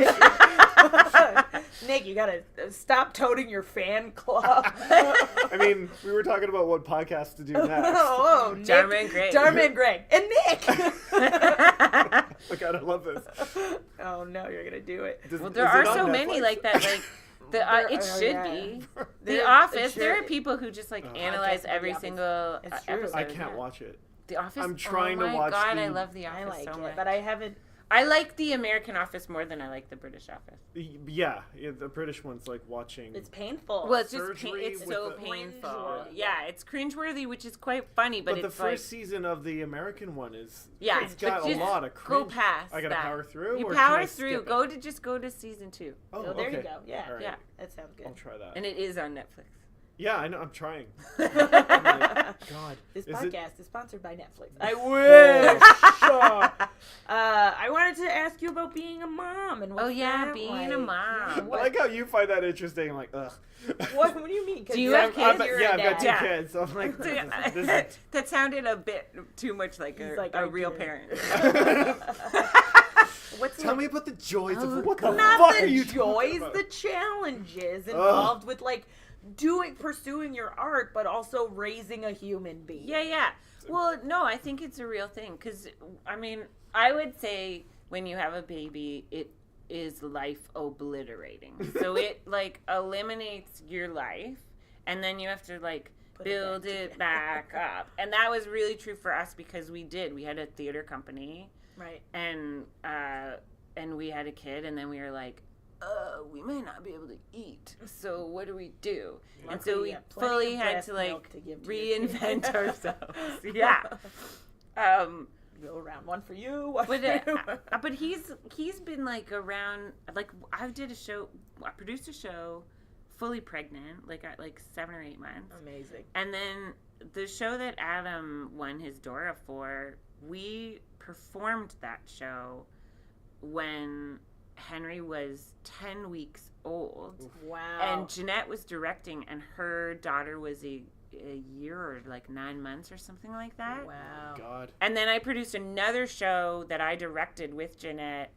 Nick, you gotta stop toting your fan club. I mean, we were talking about what podcast to do next. Nick. Dharma and Greg. Dharma and Greg. And Nick! Oh, God, I love this. Oh, no, you're gonna do it. Well, there are so many like that, like... It should be. The Office, there are people who just like analyze every single episode. I can't watch it. The Office? I'm trying to watch God, I love The Office I like so it, much. but I haven't... I like the American Office more than I like the British Office. Yeah, the British one's like watching... It's painful. Well, it's just it's so painful. Cringeworthy. Yeah, it's cringeworthy, which is quite funny, but the it's first season of the American one is... Yeah, it's got a lot of Go cringe. past I gotta power through? You or power can I through. Go to season 2. Oh, there okay. you go. Yeah. Right. Yeah. That sounds good. I'll try that. And it is on Netflix. Yeah, I know. I'm trying. I'm like, God. This podcast is sponsored by Netflix. I wish. I wanted to ask you about being a mom and what's being a mom. I like how you find that interesting. I'm like, ugh. What do you mean? Do you have kids? I've got 2 kids. So I'm like, that sounded a bit too much like a real parent. Tell me about the joys of what the fuck not are you the joys, about? the challenges involved with like pursuing your art, but also raising a human being. Yeah. Well, no, I think it's a real thing because I mean, I would say when you have a baby, it is life obliterating. So it like eliminates your life, and then you have to like build it back up. And that was really true for us because we had a theater company. Right. And we had a kid, and then we were like, we might not be able to eat. So what do we do? Luckily, and so we fully had to like reinvent ourselves. Yeah. Go around, one for you. One for you. But he's been like around. Like I produced a show, fully pregnant, like at like 7 or 8 months. Amazing. And then the show that Adam won his Dora for, we performed that show when Henry was 10 weeks old. Wow. And Jeanette was directing, and her daughter was a year or like 9 months or something like that. Wow. Oh, God. And then I produced another show that I directed with Jeanette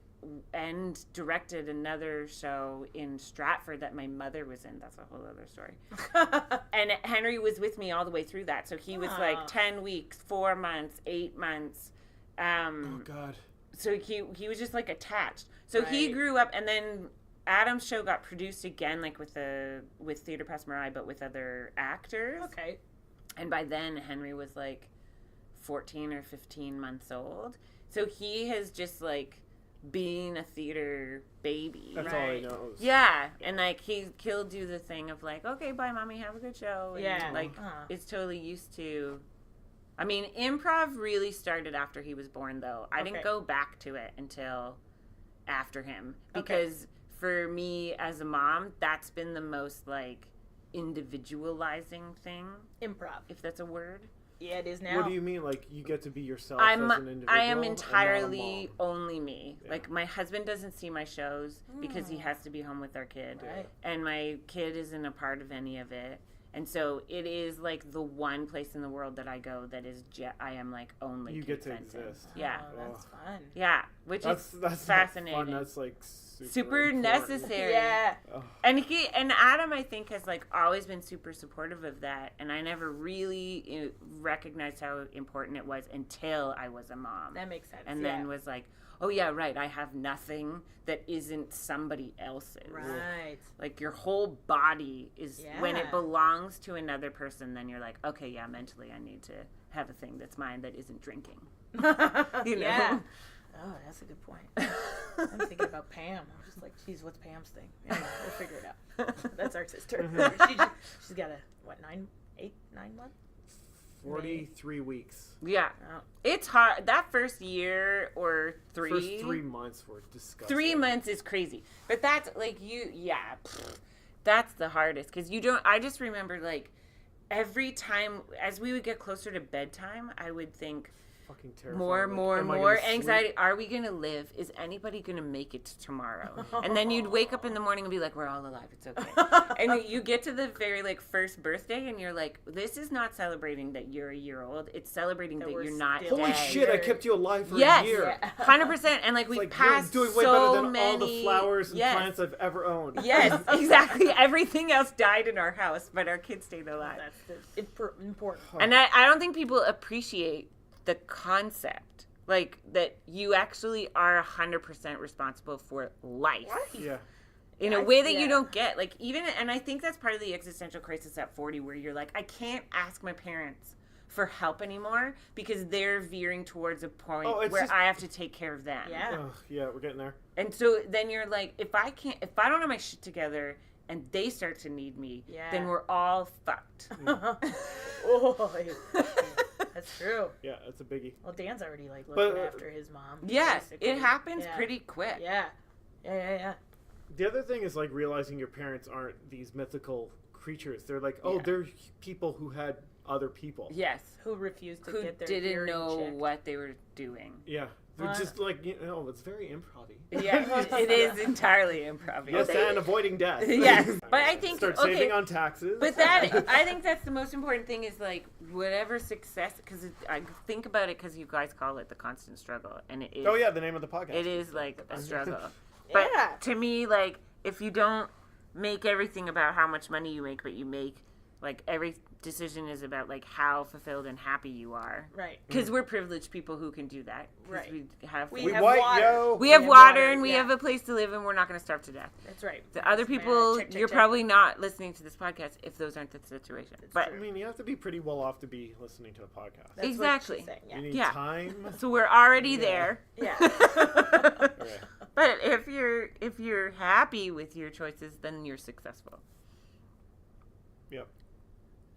and directed another show in Stratford that my mother was in. That's a whole other story. And Henry was with me all the way through that. So he was like 10 weeks, 4 months, 8 months. Oh, God. So he was just like attached. So he grew up, and then Adam's show got produced again, like with Theatre Press Marais, but with other actors. Okay. And by then Henry was like 14 or 15 months old. So he has just like being a theater baby. That's all he knows. Yeah. And like he'll do the thing of like, okay, bye mommy, have a good show. And yeah. like it's totally used to. I mean, improv really started after he was born, though. I didn't go back to it until after him. Because for me as a mom, that's been the most, like, individualizing thing. Improv. If that's a word. Yeah, it is now. What do you mean? Like, you get to be yourself as an individual? I am entirely only me. Yeah. Like, my husband doesn't see my shows because he has to be home with our kid. Right. And my kid isn't a part of any of it. And so it is like the one place in the world that I go that is I am like only you Kate get to Fenton. exist. Yeah. Oh, that's fun. Yeah, which is fascinating. Fun. That's like super necessary. Yeah. Oh. And Adam, I think, has like always been super supportive of that, and I never really recognized how important it was until I was a mom. That makes sense. And then was like, oh yeah, right, I have nothing that isn't somebody else's. Right. Like your whole body is, when it belongs to another person, then you're like, okay, yeah, mentally I need to have a thing that's mine that isn't drinking. You know? Yeah. Oh, that's a good point. I'm thinking about Pam. I'm just like, geez, what's Pam's thing? Anyway, we'll figure it out. That's our sister. She's got 9 months? 43 weeks. Yeah. Oh. It's hard. That first year or 3. First 3 months were disgusting. 3 months is crazy. But that's like that's the hardest. Because I just remember like every time as we would get closer to bedtime, I would think, fucking terrifying. More anxiety. Are we gonna live? Is anybody gonna make it to tomorrow? And then you'd wake up in the morning and be like, we're all alive, it's okay. And you get to the very like first birthday and you're like, this is not celebrating that you're a year old, it's celebrating that you're not dead. Holy shit, I kept you alive for a year. 100%. And like we like passed you're doing way so better than many all the flowers and plants I've ever owned. Yes, exactly. Everything else died in our house, but our kids stayed alive. That's important. And I don't think people appreciate the concept, like that you actually are 100% responsible for life. Yeah. In a way that you don't get, like and I think that's part of the existential crisis at 40, where you're like, I can't ask my parents for help anymore because they're veering towards a point where I have to take care of them. Yeah. Yeah, we're getting there. And so then you're like, if I don't have my shit together and they start to need me, then we're all fucked. That's true. Yeah, that's a biggie. Well, Dan's already like looking after his mom. Yes, it happens pretty quick. Yeah. The other thing is like realizing your parents aren't these mythical creatures. They're like, they're people who had other people. Yes. Who refused to get their didn't know what they were doing. Yeah. They're just like, it's very improv-y. Yeah, it is entirely improv-y. Yes, and avoiding death. Yes, but I think start saving on taxes. But I think that's the most important thing is like whatever success, because I think about it because you guys call it the constant struggle, and it is. Oh yeah, the name of the podcast. It is like a struggle. But to me, like if you don't make everything about how much money you make, but you make like every decision is about like how fulfilled and happy you are, right? Because we're privileged people who can do that, right? We have water, we have water, and we have a place to live, and we're not going to starve to death. That's right. The other people, you're probably not listening to this podcast if those aren't the situation. But I mean, you have to be pretty well off to be listening to a podcast. That's exactly. You need time. So we're already there. Yeah. But if you're happy with your choices, then you're successful. Yep.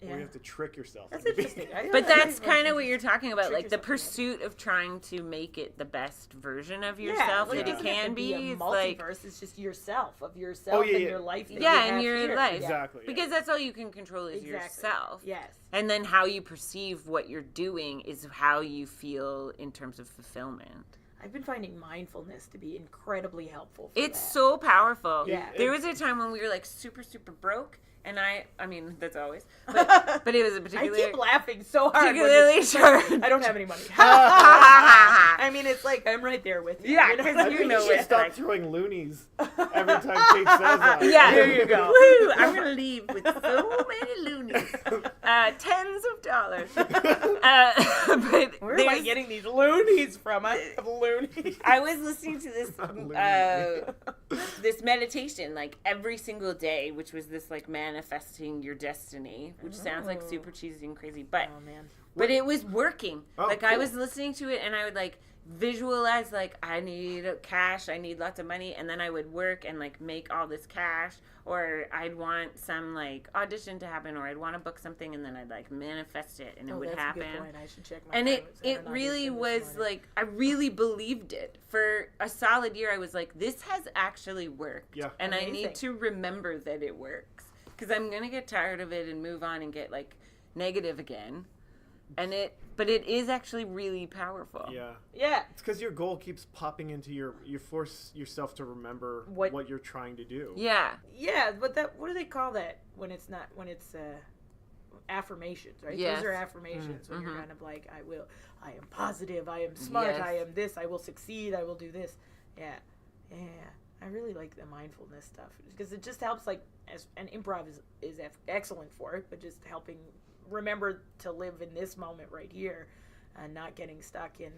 Yeah. Or you have to trick yourself. That's interesting. But that's kind of what you're talking about, like the pursuit of trying to make it the best version of yourself that it can be. It's like multiverse. It's just yourself and your life. And your life. Exactly. Because that's all you can control is yourself. Yes. And then how you perceive what you're doing is how you feel in terms of fulfillment. I've been finding mindfulness to be incredibly helpful. It's so powerful. Yeah. There was a time when we were like super, super broke. And I mean, that's always. But it was a particularly. I keep laughing so hard. Particularly sure. I don't have any money. I mean, it's like I'm right there with you. Yeah, because you know it's stop throwing loonies every time Kate says that. Yeah, there you go. Woo! I'm gonna leave with so many loonies, tens of dollars. But where am I getting these loonies from? I have loonies. I was listening to this this meditation like every single day, which was this like manifesting your destiny, which sounds like super cheesy and crazy, but but it was working. Like cool. I was listening to it and I would like visualize like I need cash, I need lots of money, and then I would work and like make all this cash, or I'd want some like audition to happen, or I'd want to book something, and then I'd like manifest it and it would happen. A good point. I should check my and it really was like I really believed it. For a solid year I was like, this has actually worked. Yeah. And amazing. I need to remember that it works, because I'm gonna get tired of it and move on and get like negative again. But it is actually really powerful. Yeah. Yeah. It's because your goal keeps popping into you force yourself to remember what you're trying to do. Yeah. Yeah, but what do they call that when it's affirmations, right? Yes. Those are affirmations when you're kind of like, I am positive, I am smart, I am this, I will succeed, I will do this. Yeah. I really like the mindfulness stuff because it just helps, like, and improv is excellent for it, but just helping remember to live in this moment right here and not getting stuck in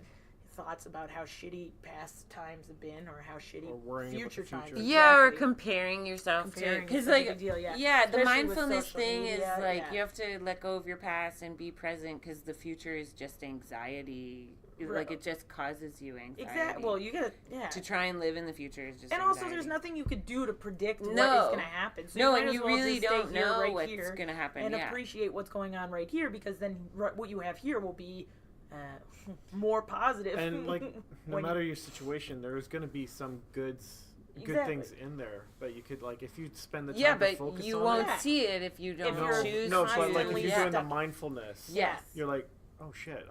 thoughts about how shitty past times have been or how shitty future times. Yeah, or comparing yourself to, because like, the mindfulness thing is like you have to let go of your past and be present because the future is just anxiety. Like it just causes you anxiety. Exactly. Well, you gotta to try and live in the future is just. And anxiety. also, there's nothing you could do to predict what is going to happen. So and you really don't know what's going to happen. And appreciate what's going on right here, because then what you have here will be more positive. And like, no matter your situation, there's going to be some good things in there. But you could, like, if you spend the time to focus on it. You won't see it if you don't choose. No, but like if you're doing the mindfulness, yes, you're like, oh shit,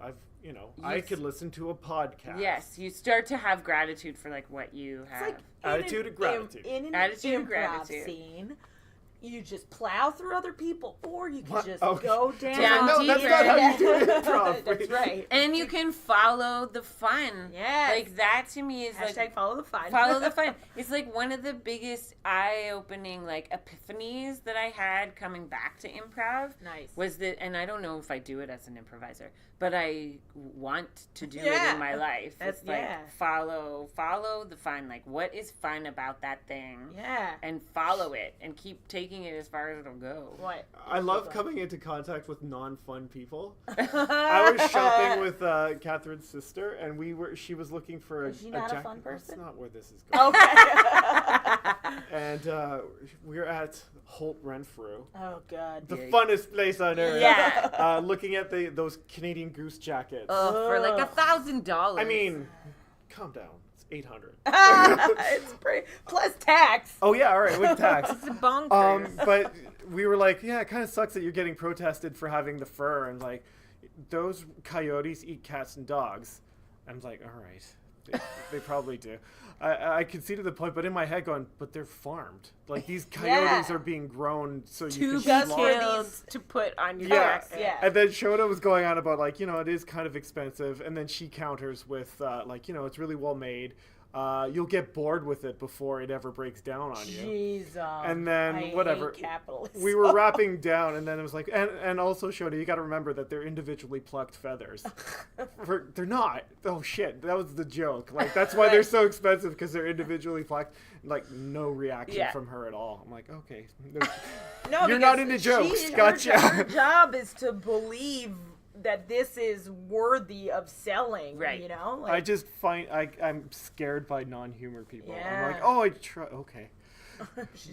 I could listen to a podcast. Yes, you start to have gratitude for like what you have. It's like attitude of gratitude. In an attitude improv of gratitude. Scene, you just plow through other people, or you can just go deeper. down. No, that's not how you do improv. That's right. And you can follow the fun. Yes. Like that to me is #, follow the fun. Follow the fun. It's like one of the biggest eye-opening like epiphanies that I had coming back to improv. Nice. Was that, and I don't know if I do it as an improviser, but I want to do it in my life. That's it's like follow the fun. Like what is fun about that thing? Yeah. And follow it and keep taking it as far as it'll go. What? I love coming into contact with non-fun people. I was shopping with Catherine's sister, and she was looking for Is she not a fun person? That's not where this is going. Okay. And we're at Holt Renfrew. Oh God. The funnest place on earth. Yeah. Looking at those Canadian Goose jackets. For like $1,000. I mean, calm down. It's $800. It's pretty plus tax. Oh yeah, all right, with tax. It's bonkers. But we were like, yeah, it kind of sucks that you're getting protested for having the fur, and like, those coyotes eat cats and dogs. I'm like, all right, they probably do. I could see to the point, but in my head going, but they're farmed. Like these coyotes are being grown so you can slaughter to put on your jacket. Yeah. And then Shona was going on about like, it is kind of expensive, and then she counters with like, it's really well made. You'll get bored with it before it ever breaks down on you. Jeez, and then I whatever. hate capitalism. We were wrapping down, and then it was like, and also Shona, you got to remember that they're individually plucked feathers. They're not. Oh shit, that was the joke. Like that's why they're so expensive, because they're individually plucked. Like no reaction from her at all. I'm like, okay, no, you're not into jokes. Gotcha. Her job is to believe that this is worthy of selling, right? Like, I just find I'm scared by non-humor people. Yeah. I'm like, oh, okay.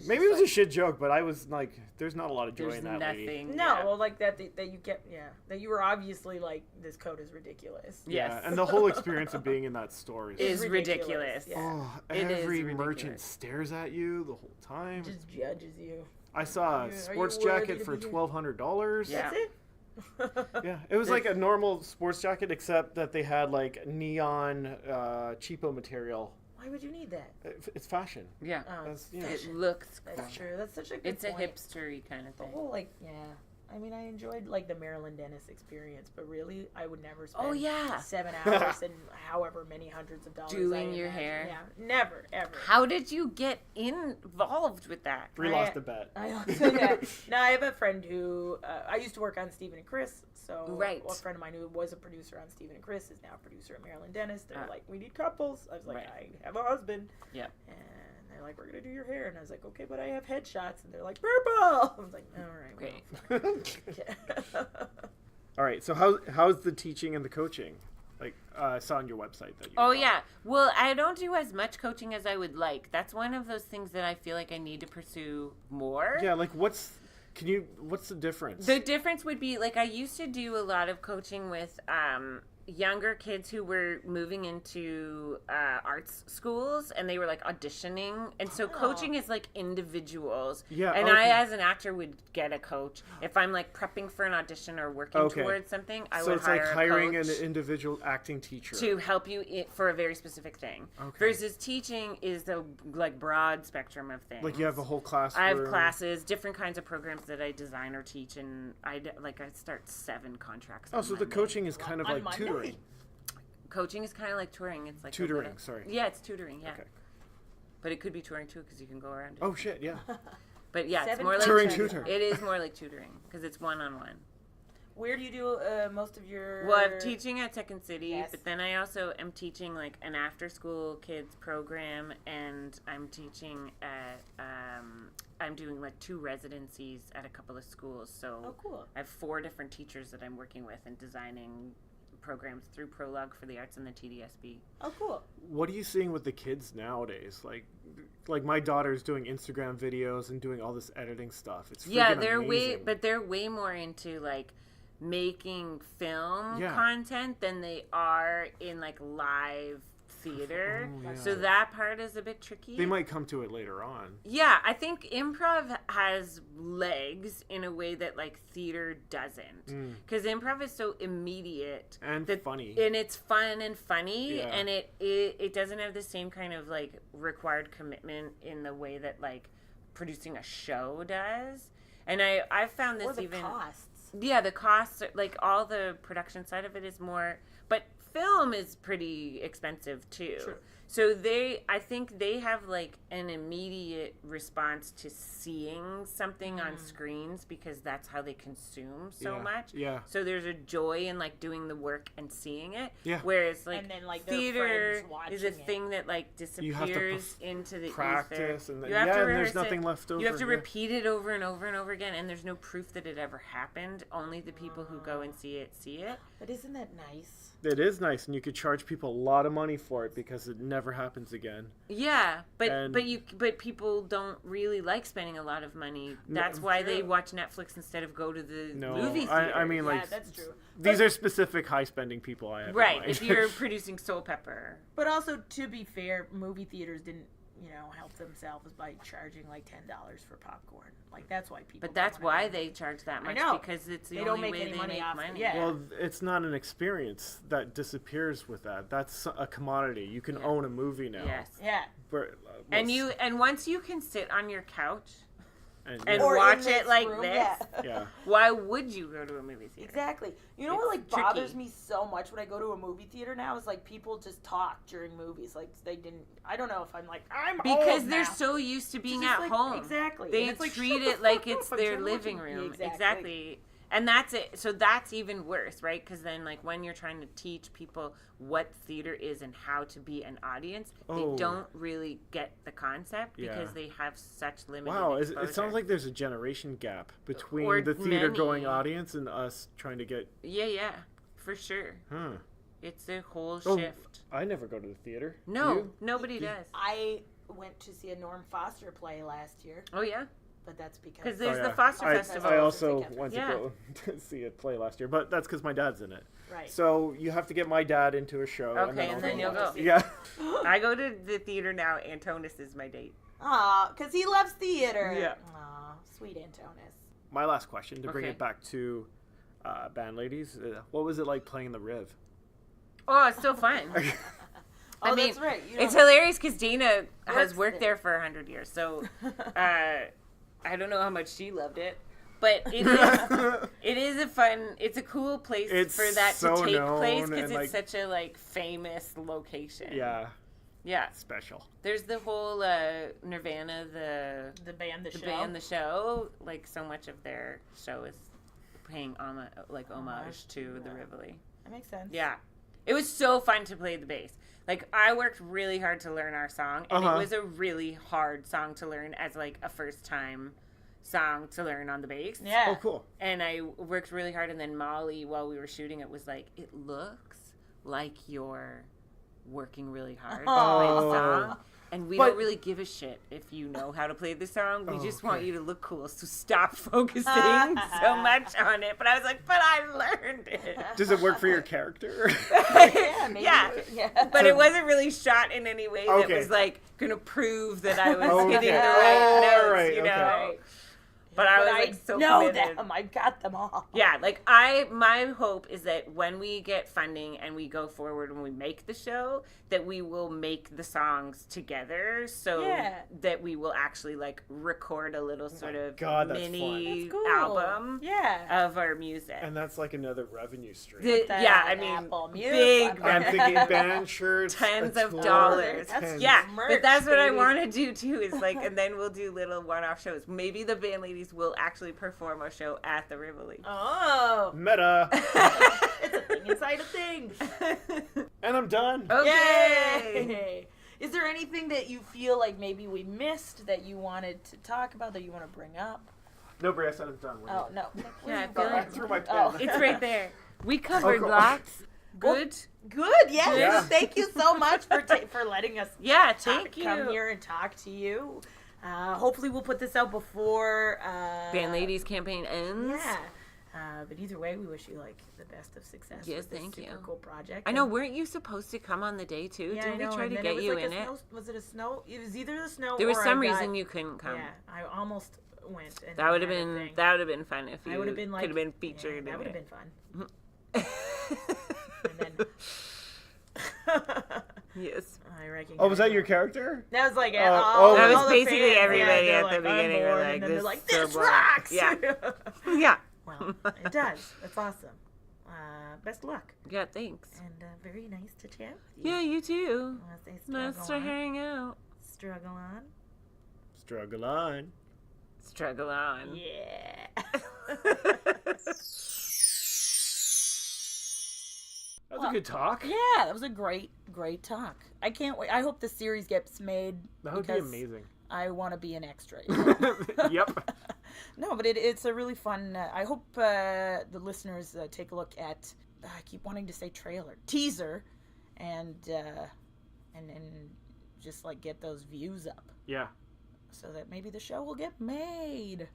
Maybe it was a shit joke, but I was like, there's not a lot of joy in that lady. No, well, like that you get, that you were obviously like, this coat is ridiculous. Yeah, and the whole experience of being in that store is ridiculous. Yeah. Oh, every merchant stares at you the whole time. Just judges you. I saw a sports jacket for $1,200. Yeah. That's it? Yeah, it was like a normal sports jacket, except that they had like neon cheapo material. Why would you need that? It's fashion. Yeah, it looks. That's true. That's such a good It's point. a hipstery kind of thing. The whole I mean, I enjoyed like the Marilyn Dennis experience, but really, I would never spend 7 hours and however many hundreds of dollars doing your hair. Yeah, never, ever. How did you get involved with that? We lost a bet. No, I have a friend who I used to work on Stephen and Chris. So a friend of mine who was a producer on Stephen and Chris is now a producer at Marilyn Dennis. They're like, we need couples. I was like, I have a husband. Yeah. And they're like, we're going to do your hair. And I was like, okay, but I have headshots. And they're like, purple. I was like, all right. Great. All right. So how's the teaching and the coaching? Like I saw on your website that you yeah. Well, I don't do as much coaching as I would like. That's one of those things that I feel like I need to pursue more. Yeah, like what's the difference? The difference would be like I used to do a lot of coaching with younger kids who were moving into arts schools, and they were like auditioning, and so coaching is like individuals. Yeah, and okay. I, as an actor, would get a coach if I'm like prepping for an audition or working Okay. towards something. I So would it's hire like a hiring coach an individual acting teacher. to help you for a very specific thing. Okay. Versus teaching is the like broad spectrum of things. Like you have a whole class. I have classes, different kinds of programs that I design or teach, and I start 7 contracts. Oh, on so the Monday. coaching is kind of On like Monday? tutoring. Coaching is kind of like touring. It's like Tutoring, sorry. Yeah, it's tutoring. Yeah, Okay. but it could be touring too because you can go around it. Oh shit, yeah. But yeah, it's 7 more like Touring tutor. It is more like tutoring because it's one-on-one. Where do you do most of your? Well, I'm teaching at Second City, Yes. but then I also am teaching like an after-school kids program, and I'm teaching at I'm doing like 2 residencies at a couple of schools. So Oh, cool. I have 4 different teachers that I'm working with and designing programs through Prologue for the Arts and the TDSB. Oh, cool. What are you seeing with the kids nowadays? Like my daughter's doing Instagram videos and doing all this editing stuff. It's Yeah, freaking they're amazing. they're way more into like making film Yeah. content than they are in like live theater. Oh, yeah. So that part is a bit tricky. They might come to it later on. Yeah, I think improv has legs in a way that like theater doesn't. Because improv is so immediate And funny. and it's fun and funny, Yeah. and it doesn't have the same kind of like required commitment in the way that like producing a show does. And I found this Or the even costs. yeah, the costs, like all the production side of it is more, but film is pretty expensive too. True. So I think they have like an immediate response to seeing something on screens because that's how they consume so Yeah. much. Yeah. So there's a joy in like doing the work and seeing it. Yeah. Whereas like, And then, like, their theater friends watching is a it. thing that like You have to disappears into the practice ether. and then- You have yeah, to and there's rehearse nothing it. left over, You have to yeah. repeat it over and over and over again, and there's no proof that it ever happened. Only the people who go and see it see it. But isn't that nice? It is nice, and you could charge people a lot of money for it because it never happens again. Yeah, And- but people don't really like spending a lot of money. That's why they True. watch Netflix instead of go to the No, movie theater. I mean, Yeah, like, that's true. these are specific high-spending people I have in right. mind. If you're producing Soul Pepper, But also, to be fair, movie theaters didn't, help themselves by charging like $10 for popcorn. Like that's why people. but that's don't wanna why go. they charge that much know. because it's the They only don't make way any they money make off- money. yeah. Well, it's not an experience that disappears with that. That's a commodity. You can own a movie now. Yes. Yeah. And once you can sit on your couch and Or in watch this it like room, this, yeah. yeah. why would you go to a movie theater? Exactly. You know what It's like tricky. bothers me so much when I go to a movie theater now is like people just talk during movies. Like they didn't. I don't know if I'm like I'm Because old they're now. so used to being just at like- home. exactly. They And it's like, treat shut the it like fuck it's up, I'm their trying to watch living a- room. Yeah, Exactly. And that's it. So that's even worse, right? Because then, like, when you're trying to teach people what theater is and how to be an audience, Oh. they don't really get the concept Yeah. because they have such limited Wow, exposure. it sounds like there's a generation gap between Or the theater-going many. audience and us trying to get. Yeah, for sure. Huh. It's a whole Oh, shift. I never go to the theater. No, You? nobody does. I went to see a Norm Foster play last year, Oh, yeah? but that's because Because there's Oh, the yeah. Foster I, Festival. I also Catherine. went to Yeah. go to see a play last year, but that's because my dad's in it. right. So you have to get my dad into a show. Okay, and then I'll you'll watch go. it. Yeah. I go to the theater now. Antonis is my date. Aw, because he loves theater. Yeah. Aw, sweet Antonis. My last question, to bring Okay. it back to band ladies, what was it like playing the Riv? Oh, it's so fun. Oh, I mean, that's right. You it's don't- hilarious because Dana has Works worked there. there for 100 years. So I don't know how much she loved it. But it's a cool place It's for that so to take place known because and, it's such a like famous location. Yeah, Yeah. special. There's the whole Nirvana, the band, the show. band, the show. Like so much of their show is paying homage to the Rivoli. That makes sense. Yeah. It was so fun to play the bass. Like, I worked really hard to learn our song, and it was a really hard song to learn as, like, a first-time song to learn on the bass. Yeah. Oh, cool. And I worked really hard, and then Molly, while we were shooting it, was like, it looks like you're working really hard to play the song. And we But- don't really give a shit if you know how to play the song. We just want okay. you to look cool. So stop focusing so much on it. But I was like, but I learned it. Does it work for your character? Yeah, maybe. Yeah. Yeah. But it wasn't really shot in any way that Okay. was like going to prove that I was Okay. hitting the right notes, Alright, you know? okay. But I was like so know committed. them. I got them all. Yeah, like my hope is that when we get funding and we go forward and we make the show, that we will make the songs together so Yeah. that we will actually like record a little sort of God, that's mini That's cool. album Yeah. of our music. And that's like another revenue stream. Yeah, I mean, Apple Music. big I'm thinking band shirts, tens a of tour, dollars. That's Yeah, merch, but that's what I baby. want to do too. Is like, and then we'll do little one-off shows. Maybe the band ladies will actually perform a show at the Rivoli. Oh. Meta. It's a thing inside a thing. And I'm done. Okay. Yay! Is there anything that you feel like maybe we missed that you wanted to talk about, that you want to bring up? No, Bria said I'm done. Oh, no. Yeah, I Please feel go. like- I threw my pen. Oh. It's right there. We covered cool. lots. Good. Good, yes. Yeah. Thank you so much for letting us Yeah, thank you. come here and talk to you. Hopefully we'll put this out before... Band Ladies campaign ends. Yeah. But either way, we wish you like the best of success. Yes, with this thank super you. cool project. I know, And- weren't you supposed to come on the day too? Yeah, Didn't I know, we try and to then get was you like in a it? snow, was it a snow? It was either the snow There was or some I got- reason you couldn't come. Yeah, I almost went. And That would have had a been thing. that would have been fun if you I would have been like could have been featured Yeah, that in would have it. been fun. And then Yes. I recognize. Oh, was that your character? That was like Oh, all, that was all the basically fans, everybody they're at the like, beginning I'm were bored, like, and then this they're like, is so this boring. rocks. Yeah. Yeah. Well, it does. That's awesome. Best luck, Yeah, thanks. and very nice to chat with you. Yeah, you too. Wanna say Nice struggle to on? hang out. Struggle on. Struggle on. Struggle on. Yeah. That was a good talk. Yeah, that was a great talk. I can't wait. I hope the series gets made. That would be because amazing. I want to be an extra. Yep. No, but it's a really fun. I hope the listeners take a look at. I keep wanting to say trailer, teaser, and just like get those views up, Yeah. so that maybe the show will get made,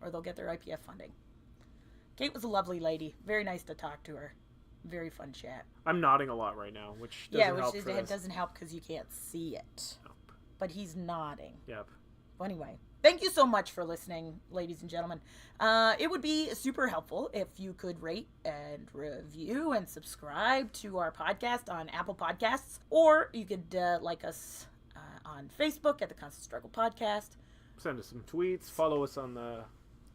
or they'll get their IPF funding. Kate was a lovely lady. Very nice to talk to her. Very fun chat. I'm nodding a lot right now, which doesn't help for it this. doesn't help because you can't see it. Nope. But he's nodding. Yep. Well, anyway, thank you so much for listening, ladies and gentlemen. It would be super helpful if you could rate and review and subscribe to our podcast on Apple Podcasts, or you could like us on Facebook at the Constant Struggle Podcast, Send us some tweets. Follow us on the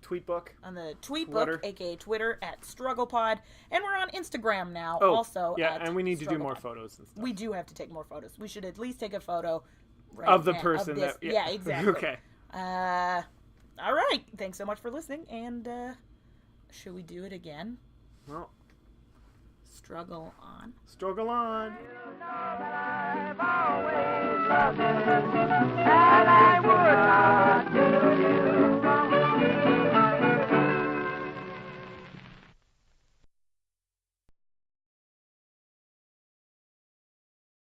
tweet book. on the tweet Twitter. book, aka Twitter, at StrugglePod, and we're on Instagram now. Oh, also, yeah, at and we need to do more StrugglePod. photos and stuff. We do have to take more photos. We should at least take a photo right of the now, person this. that. Yeah, exactly. Okay. All right. Thanks so much for listening. And should we do it again? Well, Struggle on. struggle on. I've always loved you, and I would not.